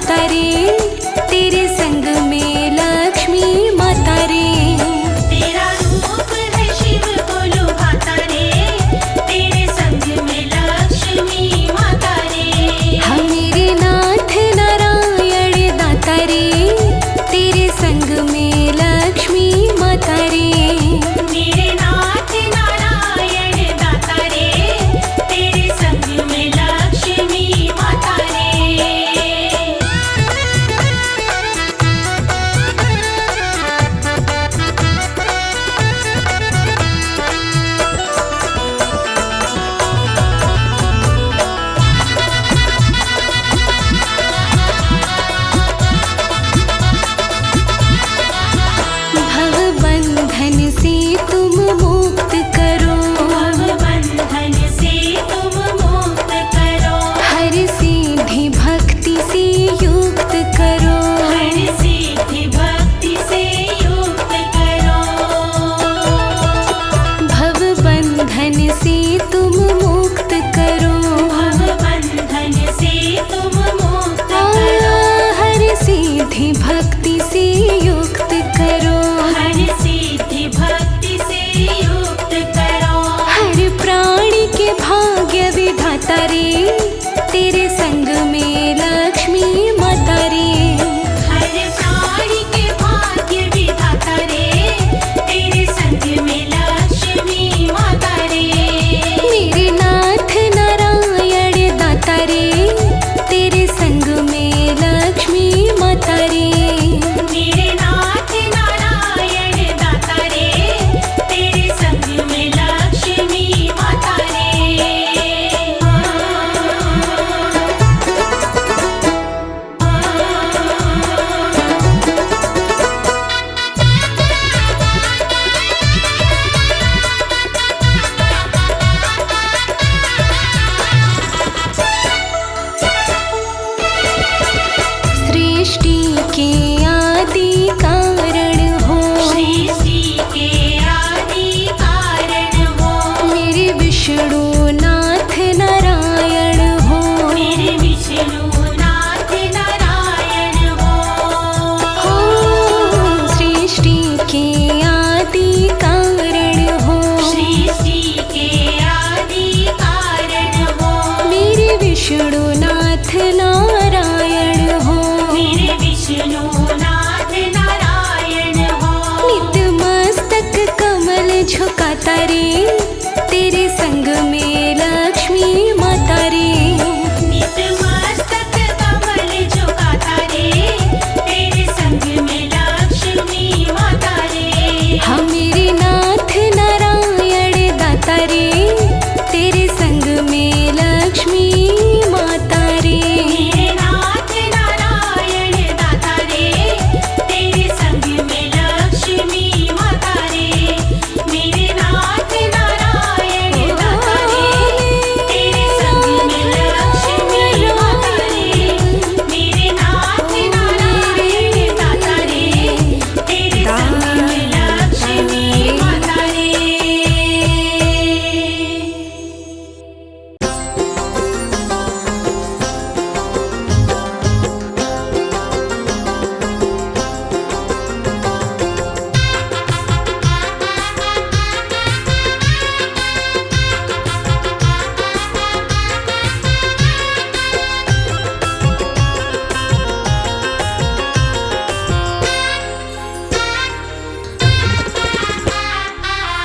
माता रे, तेरे संग में लक्ष्मी माता रे। तेरा रूप है शिव को लुभाता रे, तेरे संग में लक्ष्मी माता रे। हाँ मेरे नाथ नारायण दाता रे, तेरे संग में लक्ष्मी माता रे। मेरे नाथ नारायण दाता रे, तेरे संग में लक्ष्मी माता रे। भव बंधन से तुम मुक्त करो, भव बंधन से तुम मुक्त करो, हर सिद्धि भक्ति से युक्त करो। हर सिद्धि भक्ति से युक्त करो। भव बंधन से तुम मुक्त करो, भव बंधन से तुम मुक्त करो, हर सिद्धि भक्ति से युक्त करो। हर सिद्धि भक्ति से युक्त करो। हर प्राणी के भाग्य विधाता रे, तेरे संग में लक्ष्मी माता रे। हर प्राणी के भाग्य विधाता रे, तेरे संग में लक्ष्मी माता रे। मेरे नाथ नारायण दाता रे, तेरे संग में लक्ष्मी माता रे। मेरे नाथ नारायण दाता रे, तेरे संग में लक्ष्मी माता रे। सृष्टि के आदि कारण हो, सृष्टि के आदि कारण हो, मेरे विष्णु नाथ नारायण हो। मेरे विष्णु नाथ नारायण हो। हो सृष्टि के आदि कारण हो, सृष्टि के आदि कारण हो, मेरे विष्णु नाथ नारायण हो। मेरे विष्णु नाथ नारायण हो। नित मस्तक कमल झुकाता रे, तेरे संग में लक्ष्मी माता रे। नित मस्तक कमल झुकाता रे, तेरे संग में लक्ष्मी माता रे। हाँ मेरे नाथ नारायण दाता रे, तेरे संग में लक्ष्मी माता रे। मेरे नाथ नारायण दाता रे, तेरे संग में लक्ष्मी माता रे। मेरे नाथ नारायण दाता रे, तेरे संग में लक्ष्मी माता रे। मेरे नाथ नारायण दाता रे, तेरे संग में लक्ष्मी माता रे।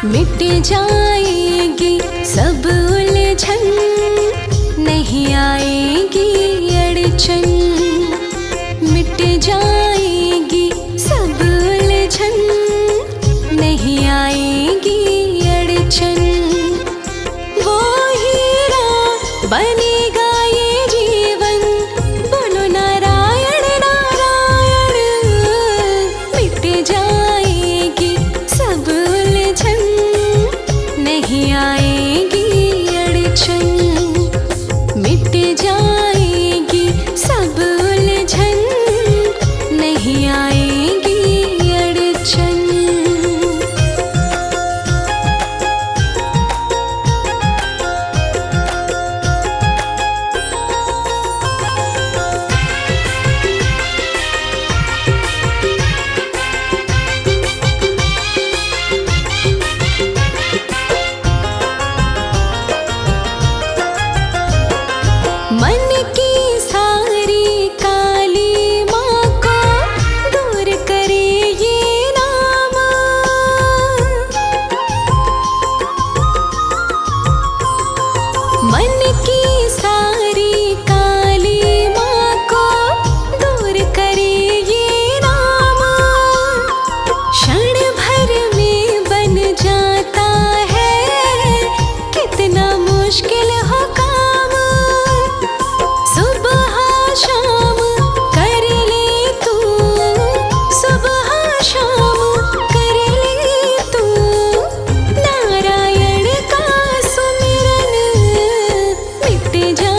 मिट जाएगी सब उलझन, नहीं आएगी अड़चन। मिट जाएगी सब उलझन, नहीं आएगी अड़चन। वो हीरा बनेगा ये जीवन, बोलो नारायण नारायण। मिट जाएगी सब उलझन, नहीं आएगी अड़चन। मिट जाएगी सब उलझन, नहीं आएगी अड़चन।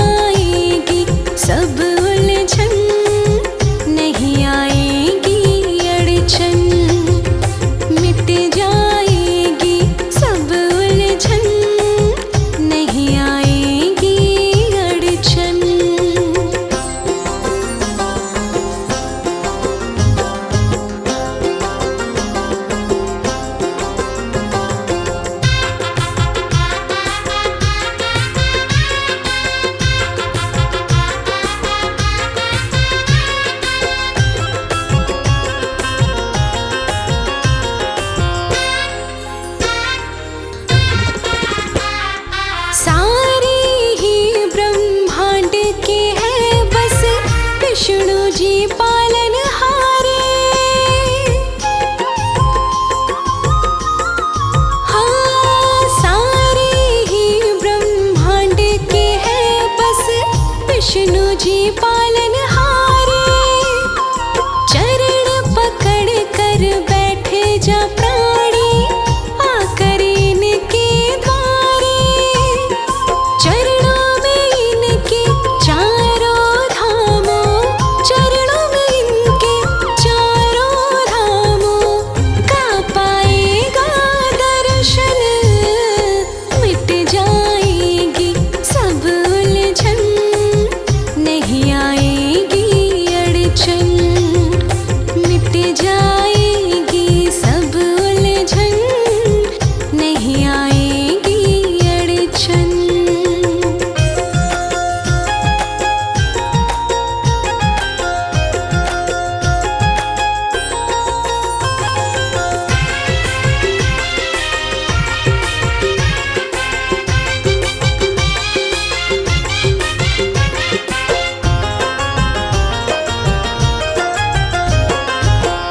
जाएगी सब उलझन, नहीं आएगी अड़चन। मिट जाएगी सब उलझन, नहीं आएगी अड़चन। सारे ही ब्रह्मांड के हैं बस विष्णु जी पालनहारे। हाँ, सारे ही ब्रह्मांड के हैं बस विष्णु जी पालनहारे। चरण पकड़ कर बैठे जा प्राणी, आकर इनके द्वारे। चरणों में इनके चारों धामों, चरणों में इनके चारों धामों का पाएगा दर्शन। मिट जाएगी सब उलझन, नहीं आएगी अड़चन। मिट जाएगी सब उलझन, नहीं आएगी अड़चन।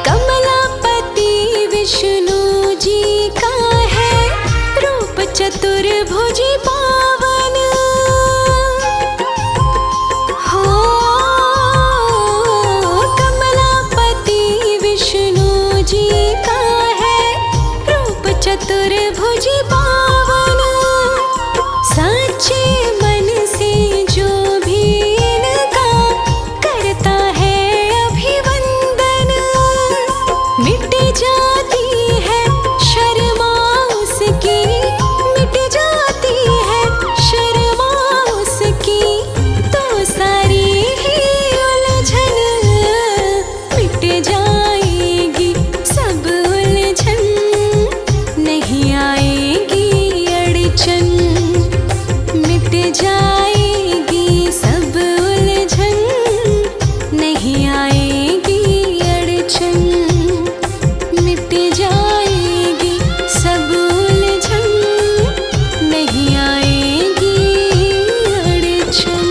कमलापति विष्णु जी का है रूप चतुर्भुजी पावन। हो, कमलापति विष्णु जी का है रूप चतुर्भुजी पावन। सच्चे मन से जो भी इनका करता है अभिवंदन, मिट जाती है शर्मा उसकी, मिट जाती है शर्मा उसकी। तो सारी ही उलझन, मिट जाएगी सब उलझन, नहीं आएगी अड़चन। मिट जाएगी सब उलझन, नहीं आएगी अड़चन। मिट जाएगी सब उलझन, नहीं आएगी अड़चन।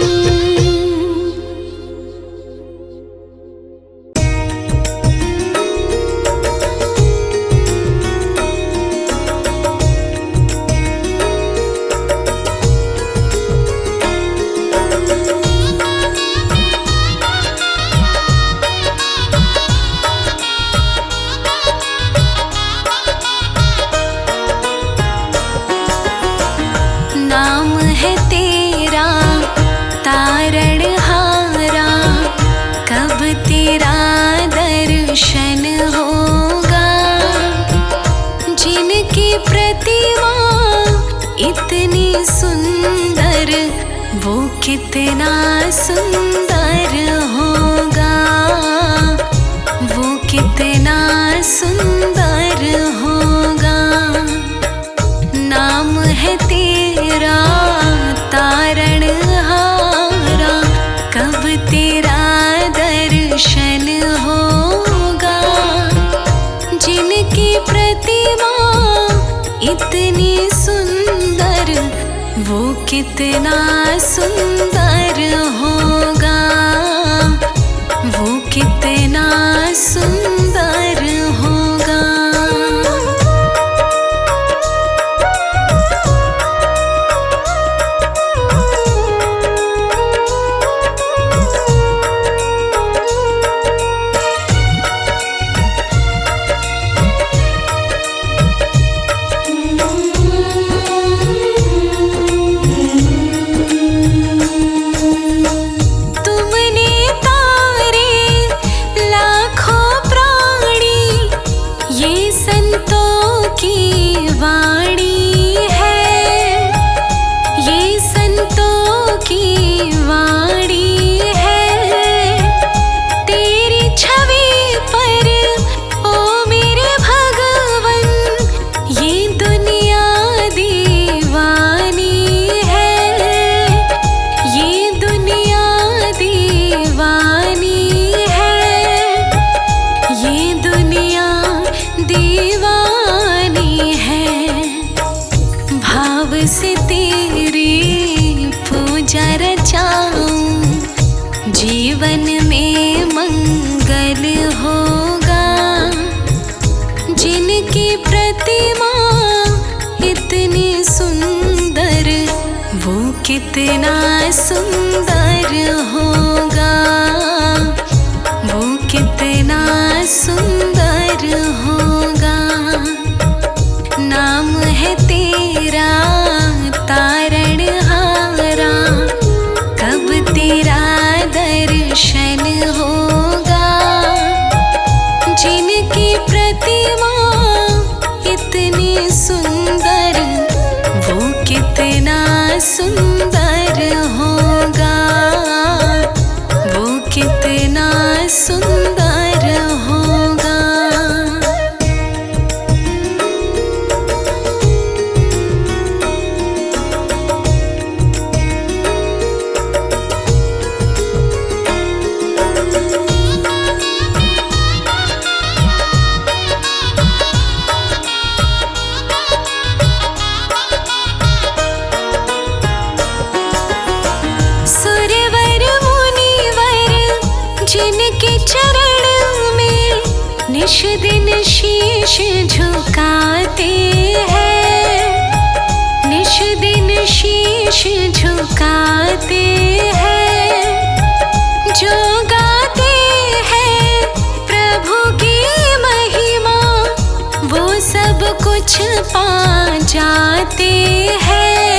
नाम है तेरा तारणहारा, कब तेरा दर्शन होगा। जिनकी प्रतिमा इतनी सुंदर, वो कितना सुंदर होगा। वो कितना सुंदर होगा। नाम है तेरा तारणहारा, कब तेरा दर्शन होगा। जिनकी प्रतिमा इतनी सुंदर, वो कितना सुंदर होगा। वो कितना सुंदर होगा। जीवन में मंगल होगा। जिनकी प्रतिमा इतनी सुंदर, वो कितना सुंदर होगा, वो कितना सुंदर होगा। नाम है तेरा तारणहारा, कब तेरा दर्शन होगा। जिनकी प्रतिमा इतनी सुंदर, वो कितना सुंदर होगा, वो कितना सुंदर होगा। सुरवर मुनिवर जिनके चरण में निश दिन शीश झुकाते हैं, निश दिन शीश झुकाते हैं। जो गाते हैं प्रभु की महिमा, वो सब कुछ पा जाते हैं,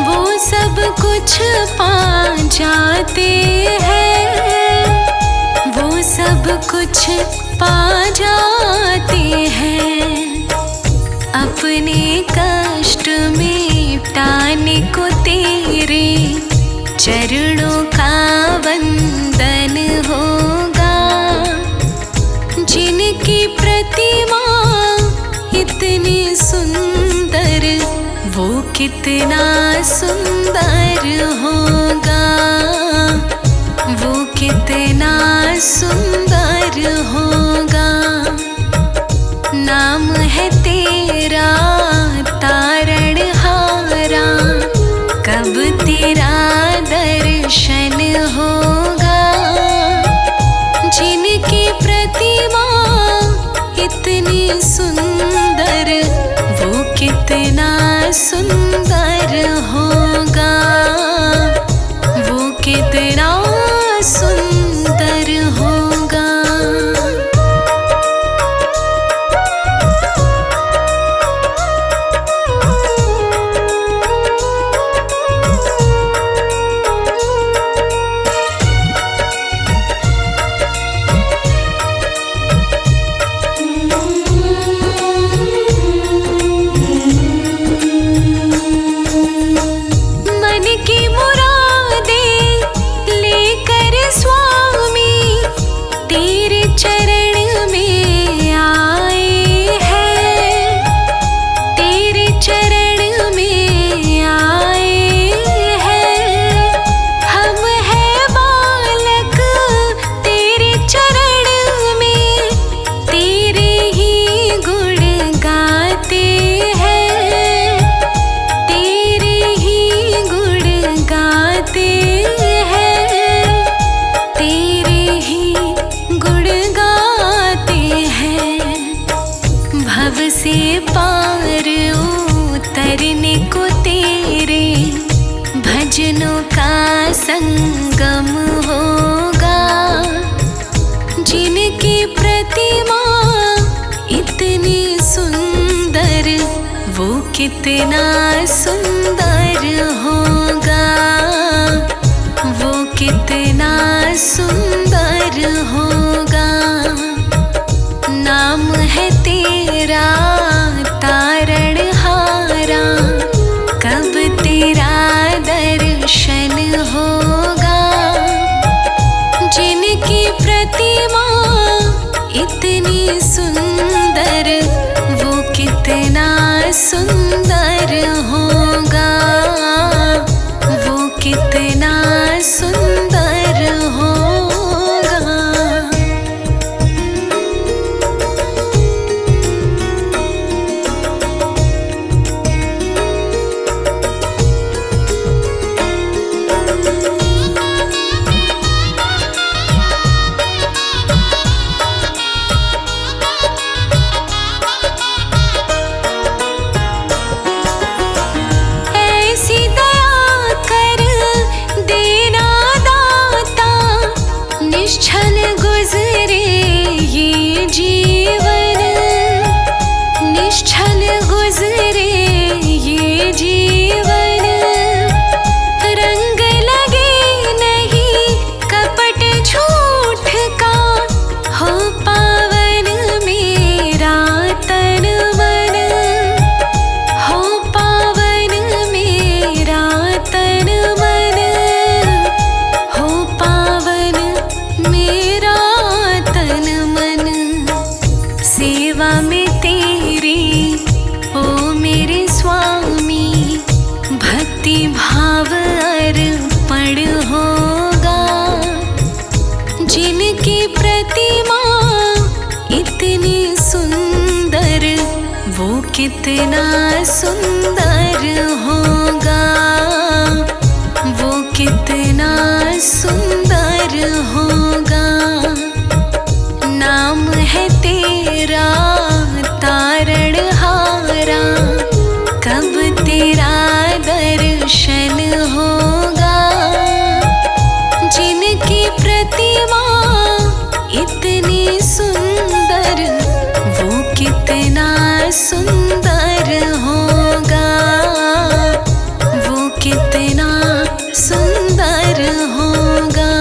वो सब कुछ पा जाते हैं, वो सब कुछ पा जाते हैं। अपने कष्ट मिटाने को तेरे चरणों का वंदन होगा। जिनकी प्रतिमा इतनी सुंदर, वो कितना सुंदर होगा, वो कितना सुंदर होगा। नाम है तेरा तारणहारा, कब तेरा दर्शन होगा। जिनकी प्रतिमा इतनी सुंदर, वो कितना सुंदर होगा, वो कितना सुंदर होगा। मन की मुरादें लेकर स्वामी तेरे चरण में आए हैं, तेरे चरण में आए हैं। हम हैं बालक तेरे चरण में, तेरे ही गुण गाते हैं, तेरे ही गुण गाते हैं, तेरे ही गुण गाते हैं। भव से पार उतरने को तेरे भजनों का संगम होगा। जिनकी प्रतिमा इतनी सुंदर, वो कितना सुंदर होगा, वो कितना सुंदर होगा। नाम है तेरा तारणहारा, कब तेरा दर्शन होगा। जिनकी प्रतिमा इतनी सुंदर, वो कितना सुंदर होगा, वो कितना सुंदर होगा, वो कितना सुंदर होगा। नाम है तेरा तारणहारा, कब तेरा दर्शन होगा। जिनकी प्रतिमा इतनी सुंदर, वो कितना सुंदर होगा, वो कितना सुंदर होगा,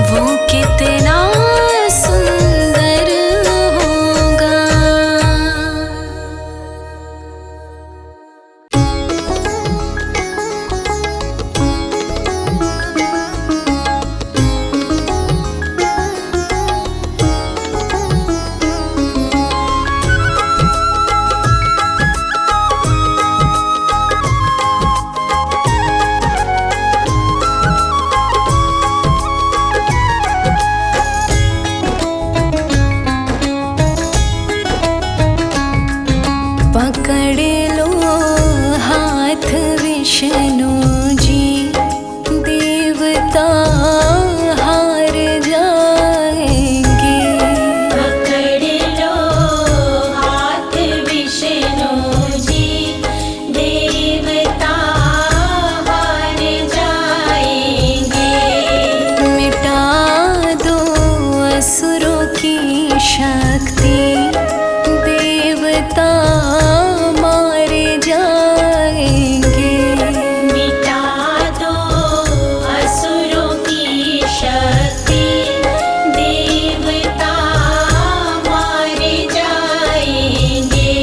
वो कितना सुंदर होगा। पकड़ लो हाथ विष्णु जी, देवता हार जाएंगे। पकड़ लो हाथ विष्णु जी, देवता हार जाएंगे। मिटा दो असुरों की शक्ति, देवता मारे जाएंगे। मिटा दो असुरों की शक्ति, देवता मारे जाएंगे।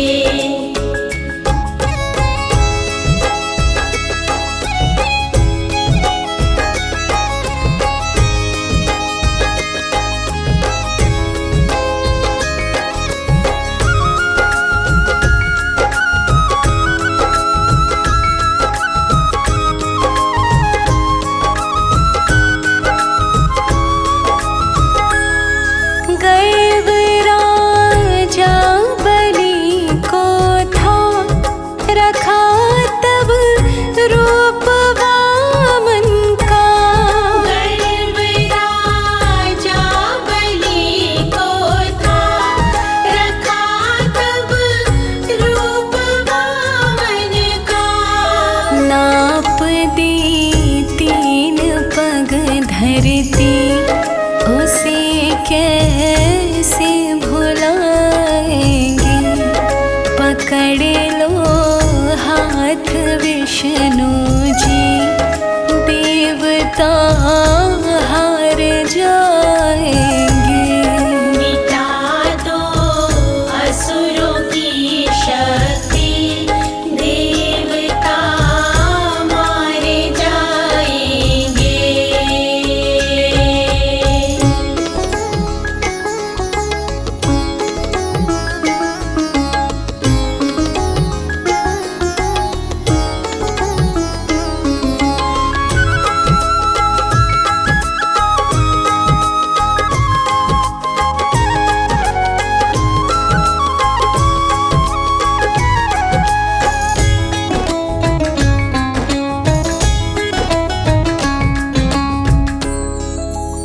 गर्व राजा बलि को था, रखा तब रूप वामन का। गर्व राजा बलि को था, रखा तब रूप वामन का। नाप दी 3 पग धरती, उसे कैसे भुलाएंगे। पकड़ लो हाथ विष्णु जी, देवता हार जाएंगे। मिटा दो असुरों की शक्ति, देवता मारे जाएंगे।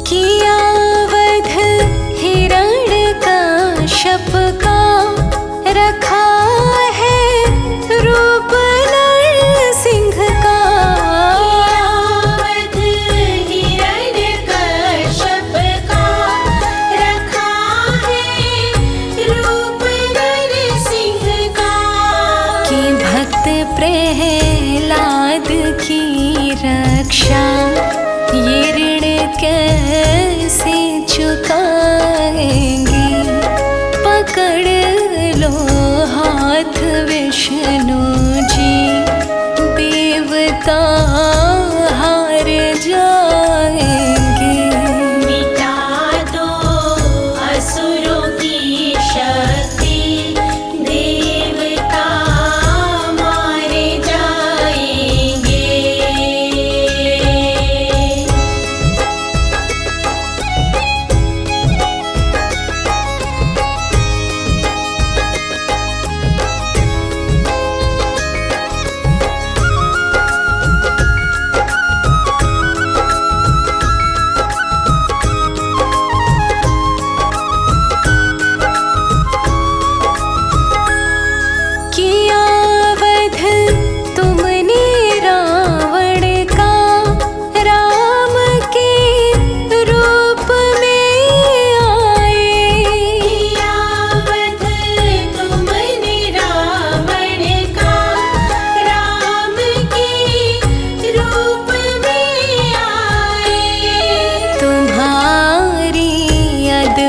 किया वध हिरण्यकश्यप का, रखा है रूप नरसिंह का। वध हिरण्यकश्यप का, रखा है रूप नरसिंह का। कि भक्त प्रहलाद की रक्षा, ये ऋण कैसे चुकाएंगे। पकड़ लो हाथ विष्णु जी, देवता हार जाएंगे। मिटा दो असुरों की शक्ति, देवता मारे जाएंगे।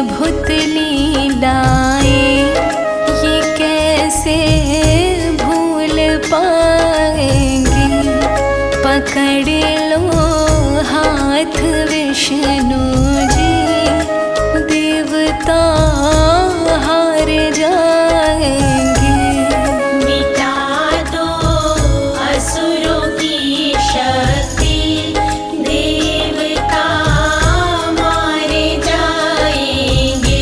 अद्भुत लीलाएं ये कैसे भूल पाएंगे। पकड़ लो हाथ विष्णु जी, देवता हार जाएंगे। मिटा दो असुरों की शक्ति, देवता मारे जाएंगे।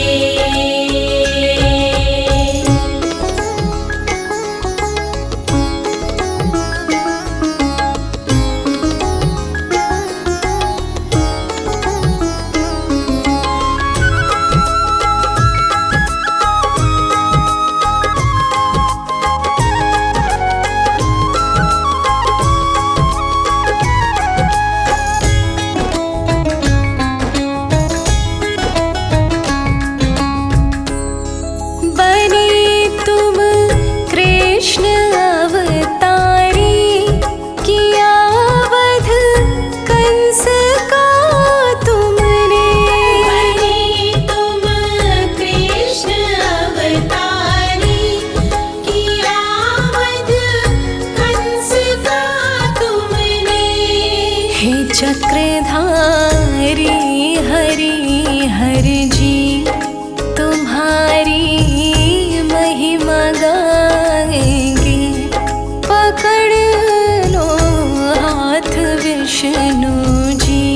बने तुम कृष्ण अवतारी, किया वध कंस का तुमने। बने तुम कृष्ण अवतारी, किया वध कंस का तुमने। हे चक्रधारी हरि हर जी, तुम्हारी महिमा गाएंगे। पकड़ लो हाथ विष्णु जी,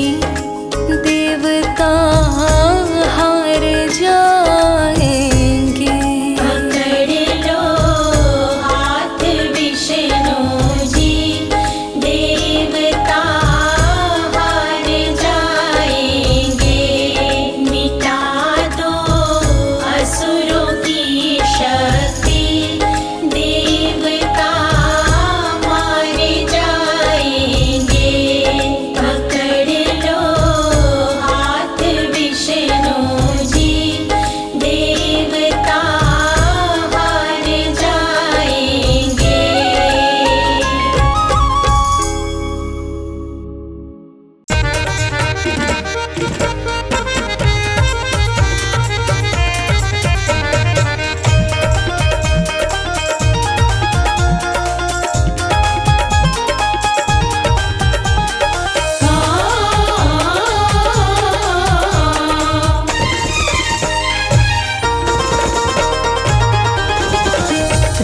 देवता हार जाएंगे। पकड़ लो हाथ विष्णु जी, देवता हार जाएंगे। मिटा दो असुरों की शक्ति, देवता मारे जाएंगे। पकड़ लो हाथ विष्णु जी, देवता हार जाएंगे।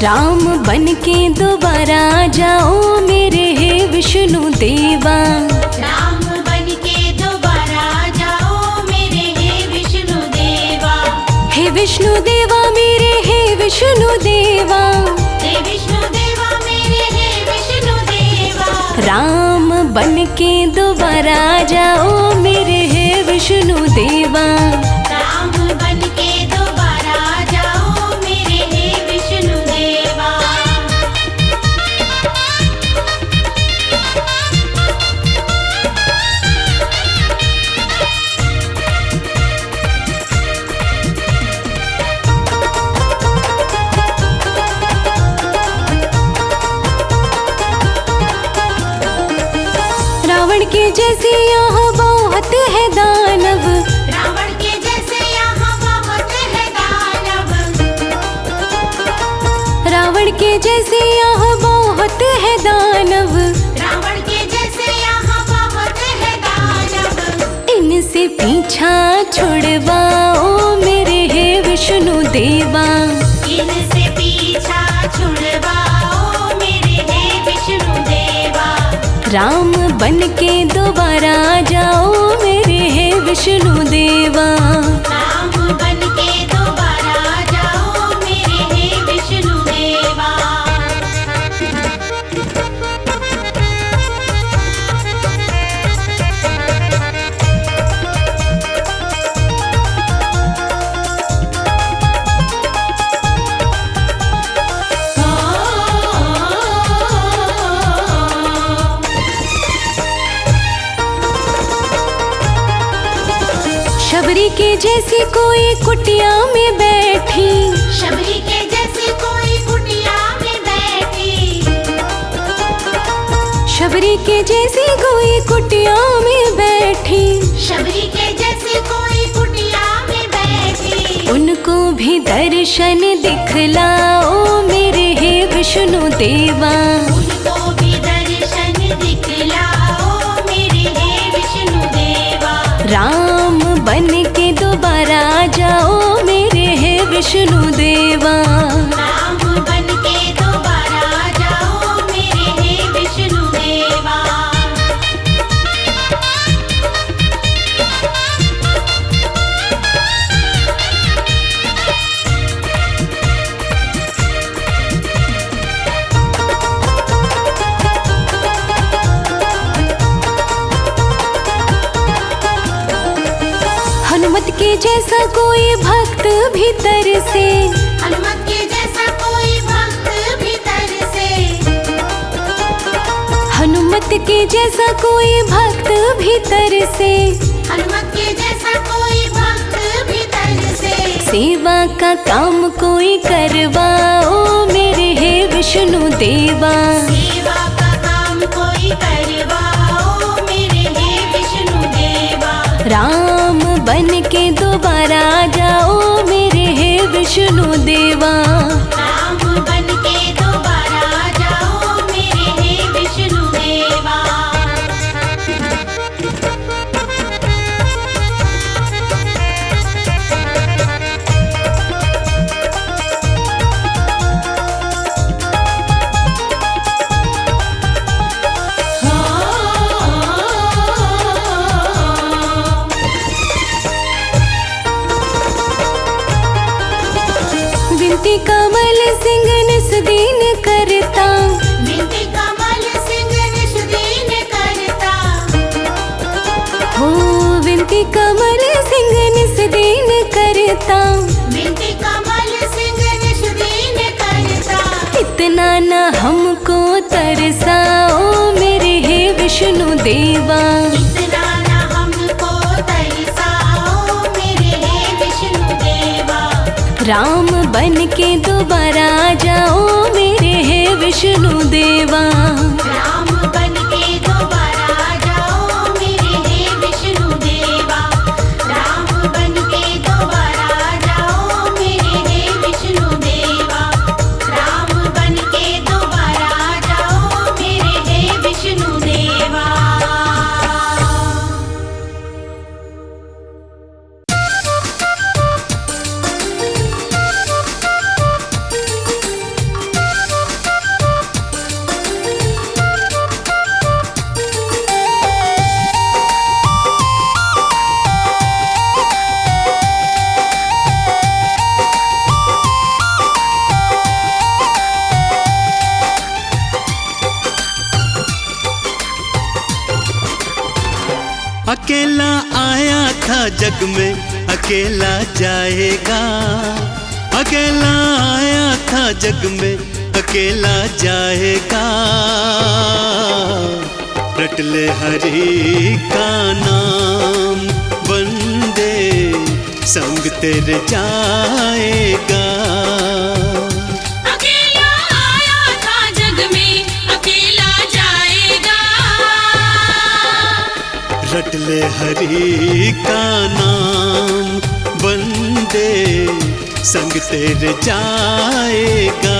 राम बन के दोबारा जाओ मेरे हे विष्णु देवा। राम बन के दोबारा जाओ मेरे हे विष्णु देवा। हे विष्णु देवा मेरे हे विष्णु देवा। हे विष्णु देवा मेरे हे विष्णु देवा। राम बन के दोबारा जाओ मेरे हे विष्णु देवा। राम बन के दोबारा जाओ मेरे हे विष्णु देवा। रावण के जैसे यहाँ बहुत है दानव। रावण के जैसे यहाँ बहुत है दानव। रावण के जैसे यहाँ बहुत है दानव। रावण के जैसे यहाँ बहुत है दानव। इनसे पीछा छुड़वाओ मेरे हे विष्णु देवा। इनसे पीछा छुड़वाओ मेरे हे विष्णु देवा। राम बन के दोबारा जाओ मेरे हे विष्णु देवा। राम बन के दोबारा जाओ मेरे हे विष्णु देवा। शबरी के जैसी कोई कुटिया में बैठी। शबरी के जैसे कोई कुटिया में बैठी। शबरी के जैसी कोई कुटिया में बैठी। शबरी के जैसे कोई कुटिया में बैठी। दर्शन दिखलाओ मेरे हे विष्णु देवा। उनको भी दर्शन दिखलाओ मेरे हे विष्णु देवा। राम बन के दोबारा जाओ मेरे हे विष्णु देवा। राम बन के दोबारा जाओ मेरे हे विष्णु देवा। हनुमत के जैसा कोई भक्त भीतर से, हनुमत के जैसा कोई भक्त भीतर से। हनुमत के जैसा कोई भक्त भीतर से, हनुमत के जैसा कोई भक्त भीतर से। सेवा का काम कोई करवाओ मेरे हे विष्णु देवा। सेवा का काम कोई करवाओ मेरे हे विष्णु देवा। राम बन के दोबारा जाओ मेरे हे विष्णु देवा। राम बन के दोबारा जाओ मेरे हे विष्णु देवा। विनती कमल सिंह निस दीन करता, विनती कमल सिंह निस दीन करता। हो विनती कमल सिंह निस दीन करता। विनती कमल सिंह निस दीन करता। इतना न हमको तरसाओ मेरे हे विष्णु देवा। इतना न हमको तरसाओ मेरे हे विष्णु देवा। राम बन के दोबारा जाओ मेरे हे विष्णु देवा। राम बन के दोबारा जाओ मेरे हे विष्णु देवा। राम बन के दोबारा जाओ मेरे हे विष्णु देवा। राम बन के दोबारा जाओ मेरे हे विष्णु देवा। अकेला आया था जग में अकेला जाएगा। अकेला आया था जग में अकेला जाएगा। रट ले हरि का नाम बंदे संग तेरे जाएगा। अकेला आया था जग में अकेला जाएगा। रट ले हरि का नाम बंदे संग तेरे जाएगा।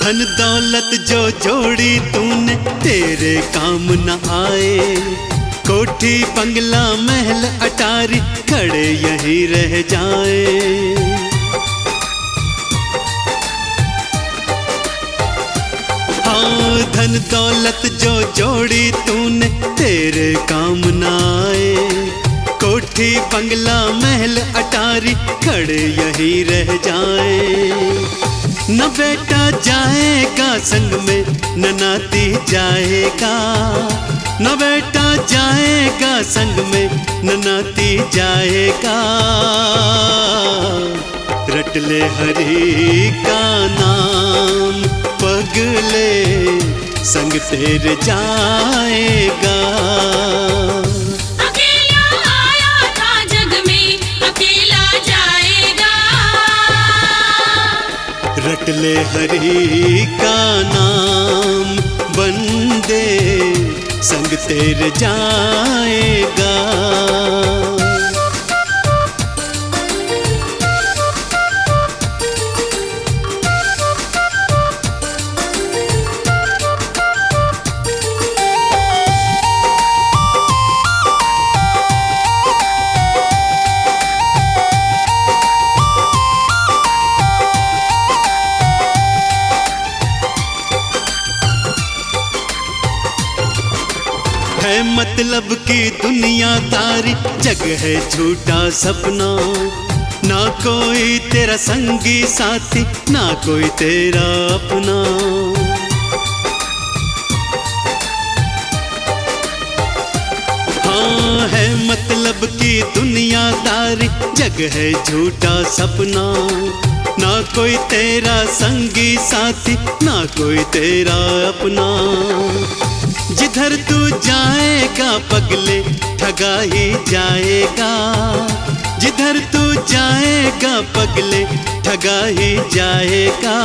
धन दौलत जो जोड़ी तूने तेरे काम न आए। कोठी बंगला महल अटारी खड़े यहीं रह जाए। हाँ धन दौलत जो जोड़ी तूने तेरे काम न आए। कोठी बंगला महल अटारी खड़े यहीं रह जाए। न बेटा जाएगा संग में न नाती जाएगा। न बेटा जाएगा संग में न नाती जाएगा, रट ले हरि का नाम पगले संग तेरे जाएगा। अकेला आया था जग में अकेला जाएगा, रट ले हरि का नाम बंदे संग तेरे जाएगा। है मतलब की दुनियादारी, जग है झूठा सपना, ना कोई तेरा संगी साथी ना कोई तेरा अपना। हाँ है मतलब की दुनियादारी, जग है झूठा सपना, ना कोई तेरा संगी साथी ना कोई तेरा अपना। जिधर तू जाएगा पगले ठगा ही जाएगा, जिधर तू जाएगा पगले ठगा ही जाएगा।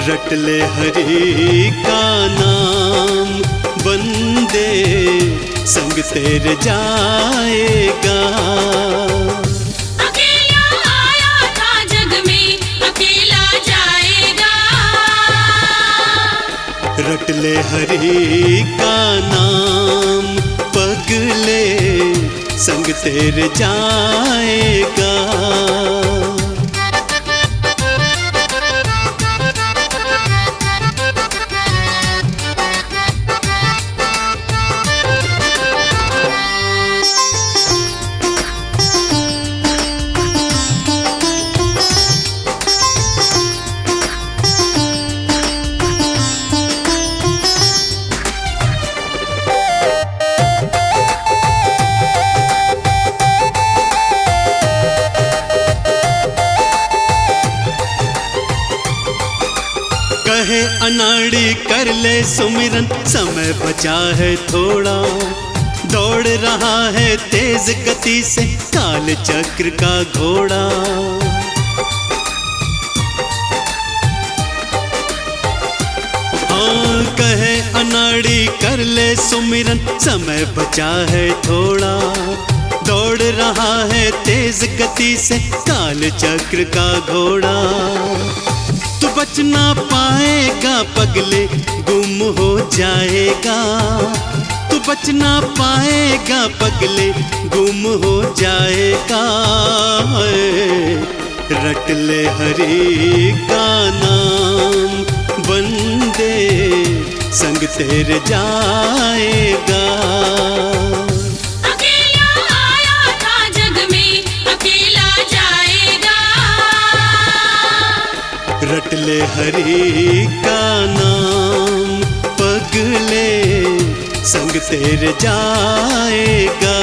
रट ले हरि का नाम बंदे संग तेरे जाएगा। अकेला आया था जग में अकेला जाएगा, रट ले हरि का नाम पगले संग तेरे जाएगा। कहे अनाड़ी कर ले सुमिरन, समय बचा है थोड़ा, दौड़ रहा है तेज गति से काल चक्र का घोड़ा। हाँ कहे अनाड़ी कर ले सुमिरन, समय बचा है थोड़ा, दौड़ रहा है तेज गति से काल चक्र का घोड़ा। तू बच ना पाएगा पगले गुम हो जाएगा, तू बच ना पाएगा पगले गुम हो जाएगा। रट ले हरि का नाम बंदे संग तेरे जाएगा। अकेला आया था जग में अकेला जाएगा, रट ले हरि का नाम पगले संग तेरे जाएगा।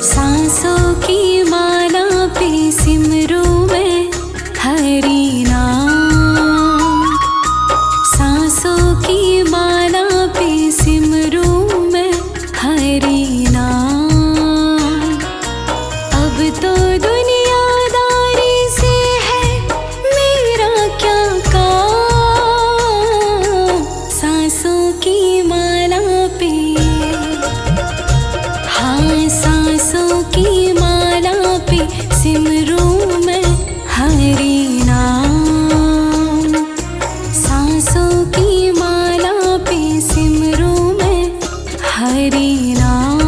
सांसों की माला पे सिमरू मैं हरि नाम, सांसों की माला पे सिमरू मैं हरि नाम। अब तो दुनियादारी से है मेरा क्या काम, सांसों की माला पे, हाँ सांसों की माला पे सिमरू मैं हरि नाम, सांसों की माला पे सिमरू मैं हरि नाम।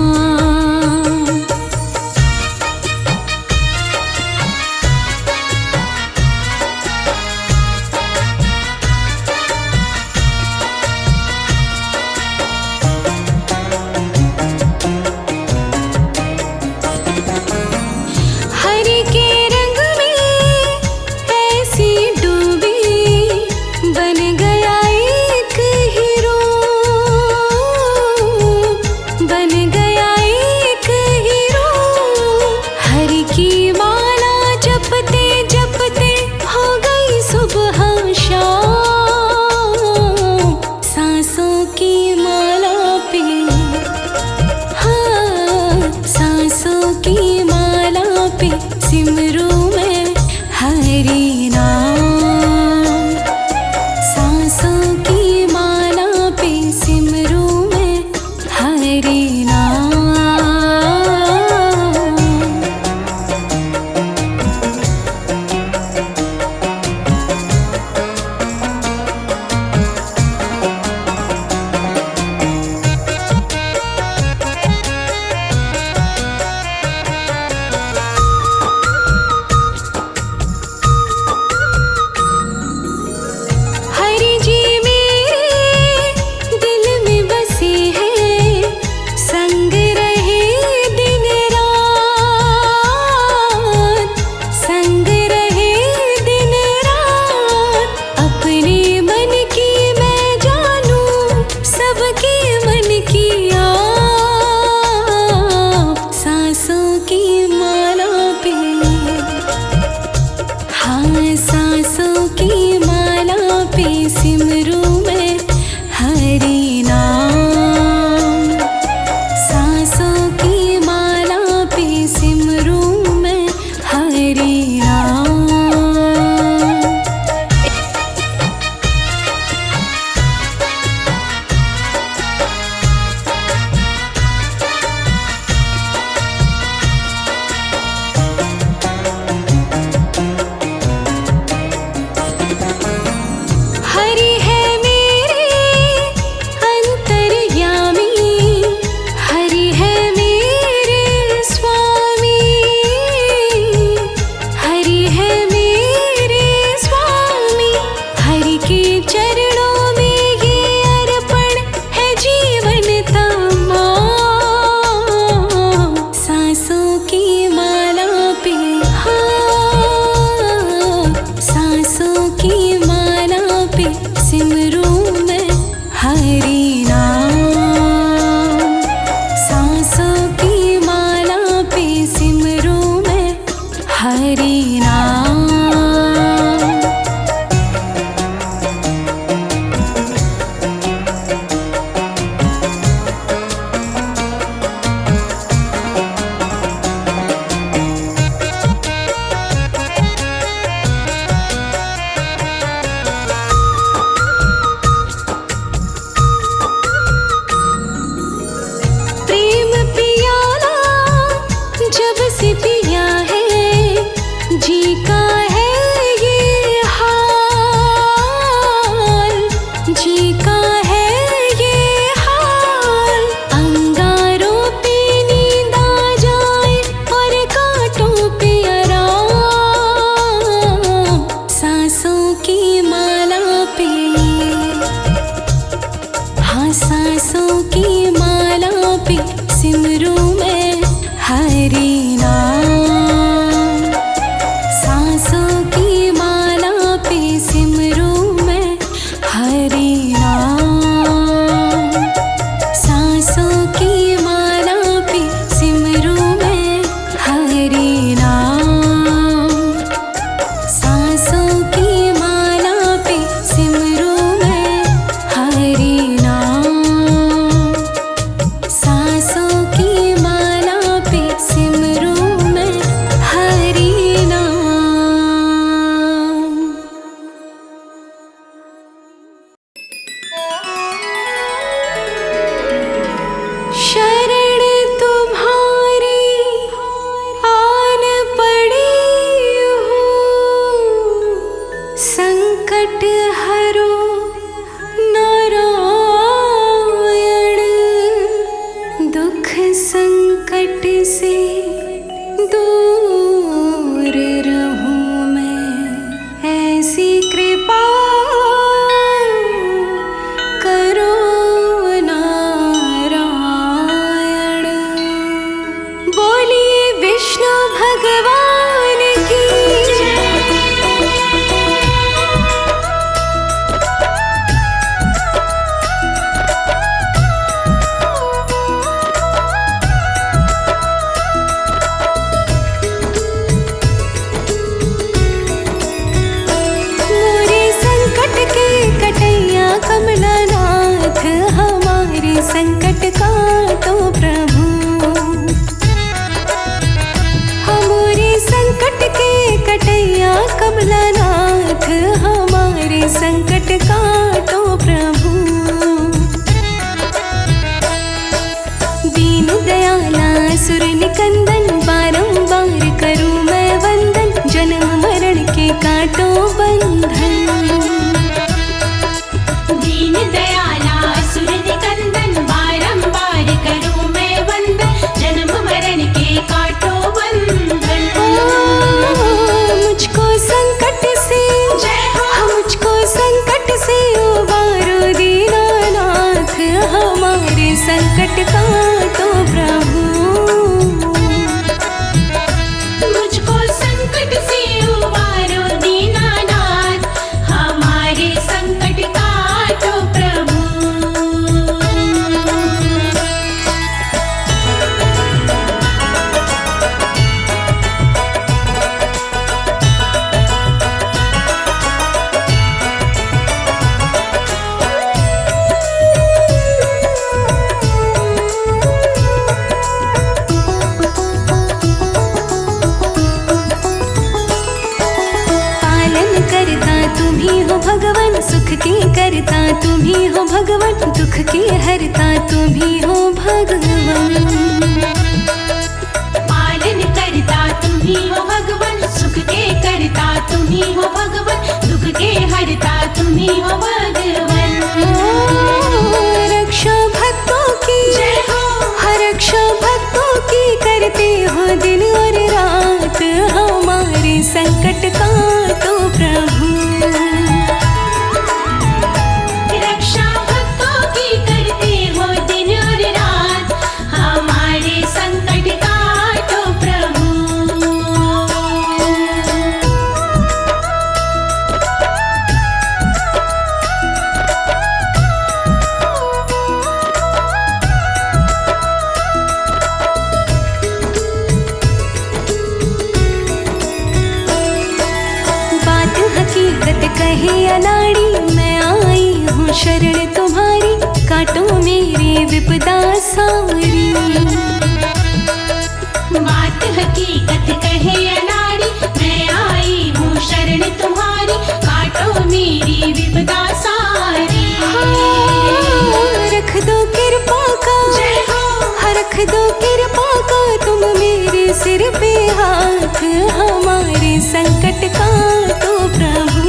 सिमरू मैं हरि नाम। सांसों की माला पे सिमरू मैं हरि नाम। हरि जी मेरे दिल में बसे हैं, संग रहे दिन रात, संग रहे दिन रात। अपने मन की मैं जानूं, सबके मन की आप। सांसों की माला पे, हाँ सांसों की माला पे सिमरू मैं हरि नाम। सांसों की माला पे सिमरू मैं हरि नाम। हरि है मेरे अंतर्यामी, हरि है मेरे स्वामी, हरि है मेरे स्वामी। हरि के चरणों में ये अर्पण है जीवन तमाम। सांसों की माला पे, हाँ सांसों की माला पे सिमरू मैं हरि नाम। सांसों की माला पे सिमरू मैं हरि नाम। प्रेम पियाला जब से पिया है, जी का है ये हाल, जी का है ये हाल। अंगारों पे नींद आ जाए और कांटों पे आराम। सांसों की माला पे, हाँ सांसों की माला पे सिमरू मैं हरि नाम। सांसों की माला पे सिमरू मैं हरि नाम। सांसों की माला पे सिमरू मैं हरि नाम। सांसों की माला पे सिमरू मैं हरि नाम। सांसों की माला पे सिमरू मैं हरि नाम। शरण तुम्हारी आन पड़ी हूँ, संकट हरो नारायण। दुख संकट से दूर रहूं मैं, ऐसी कृपा करो नारायण। बोलिए विष्णु भगवान की जय। दीन दयाला असुर निकंदन, बारंबार करूं मैं वंदन, जन्म मरण के काटो बंधन। दीन दयाला असुर निकंदन, बारंबार करूं मैं वंदन, जन्म मरण के काटो बंधन। मुझको संकट से जय हो। मुझको संकट से उबारो दीनानाथ, हमारे संकट काटो प्रभु। मुझको संकट से उबारो दीनानाथ, हमारे संकट काटो प्रभु। पालन करता तुम्ही हो भगवन, सुख की करता तुम्ही हो भगवन, दुख की हरता तुम्ही हो भगवन। पालन करता तुम्ही हो भगवन, सुख के करता तुम्ही हो भगवन, दुख के हरता तुम्ही हो भगवन। रक्षा भक्तों की जय हो। रक्षा भक्तों की करते हो दिन और रात, हमारे संकट काटो प्रभु। रक्षा भक्तों की करते हो दिन और रात, हमारे संकट काटो प्रभु। बात हकीकत कहे अनाड़ी, मैं आई हूँ शरण तुम्हारी, काटो मेरी विपदा सारी। बात हकीकत कहे अनाड़ी, मैं आई हूँ शरण तुम्हारी, काटो मेरी विपदा सारी। रख दो कृपा का जय हो। रख दो कृपा का तुम मेरे सिर पे हाथ, हमारे संकट काटो प्रभु।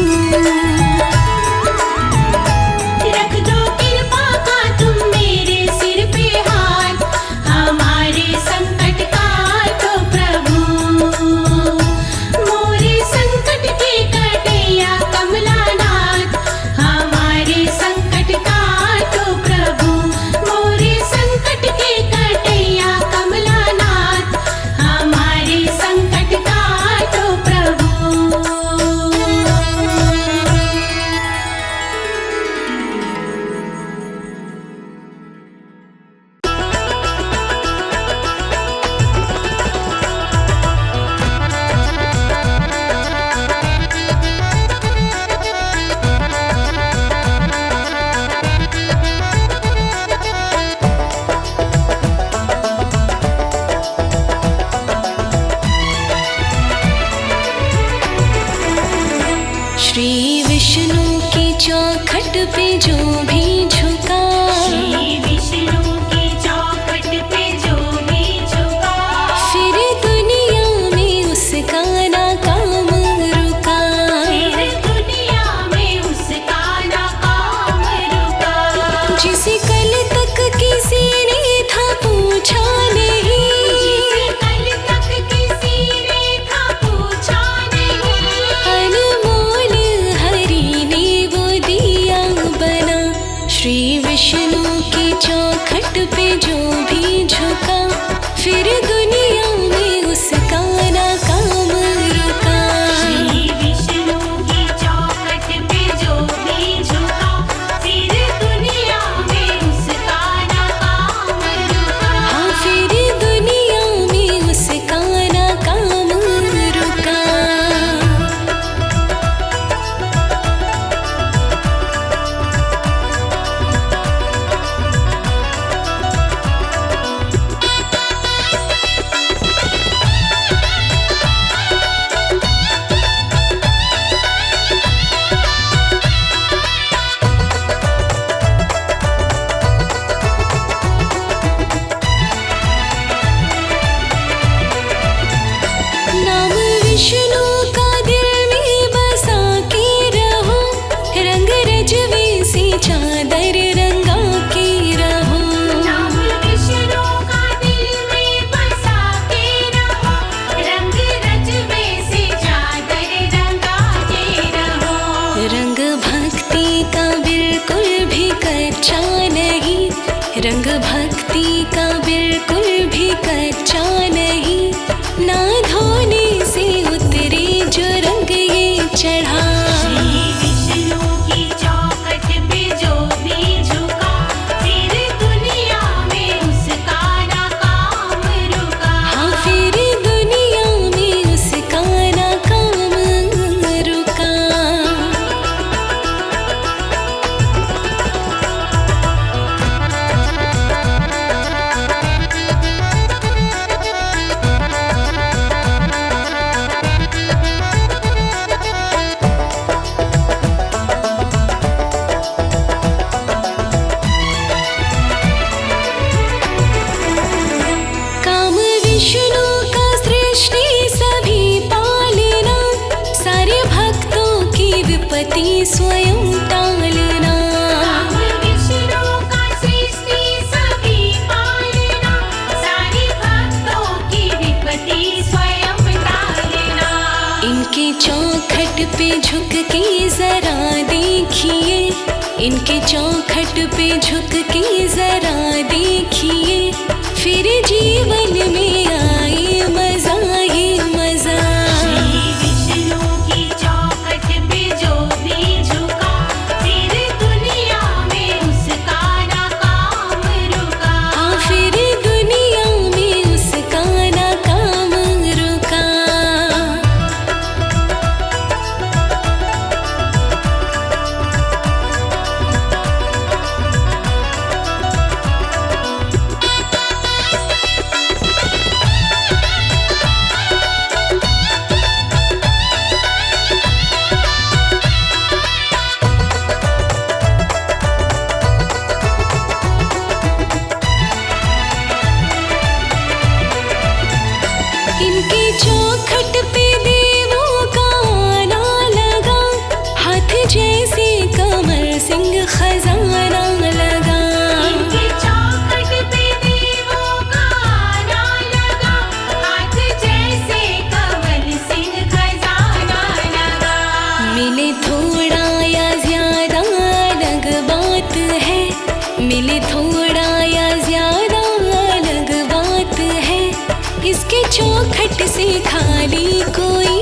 रख दो कृपा का तुम मेरे सिर पे हाथ, हमारे संकट काटो प्रभु। मोरे संकट के कटैया कमलानाथ, हमारे संकट काटो प्रभु। मोरे संकट के कटैया कमलानाथ, हमारे संकट काटो प्रभु। श्री विष्णु की चौखट पे जो भी झुका, श्री विष्णु की चौखट पे जो भी झुका, फिर दुनिया में उसका ना काम रुका। फिर दुनिया में उसका ना काम रुका। जिसे कल तक किसी ने था पूछा नहीं, जिसे कल तक किसी ने था पूछा नहीं, अनमोल हरि ने वो दिया बना, सच्चा नहीं, ना धोने से उतरे जो रंग ये चढ़ा। श्री विष्णु की चौखट पे जो भी झुका, फिर दुनिया में उसका ना काम रुका। हाँ फिर दुनिया में उसका ना काम रुका। काम विष्णु का सृष्टि सभी पालना, सारे भक्तों की विपत्ति स्वयं टालना। काम विष्णु का सृष्टि सभी पालना, सारे भक्तों की विपत्ति स्वयं टालना। इनके चौखट पे झुक के जरा देखिए, इनके चौखट पे झुक के जरा देखिए, फिर जीवन में आए मजा ही मजा। श्री विष्णु की चौखट पे जो भी झुका, फिर दुनिया में उसका ना काम रुका। हाँ फिर दुनिया में उसका ना काम रुका। इनके चौखट पे देवों का आना लगा, हाथ जैसे कमर सिंह खजाना लगा। इनके चौखट पे देवों का आना लगा, हाथ जैसे कमल सिंह खजाना लगा। मिले थोड़ा या ज्यादा अलग बात है, मिले थोड़ा या ज्यादा अलग बात है, इसके चौखट से खाली कोई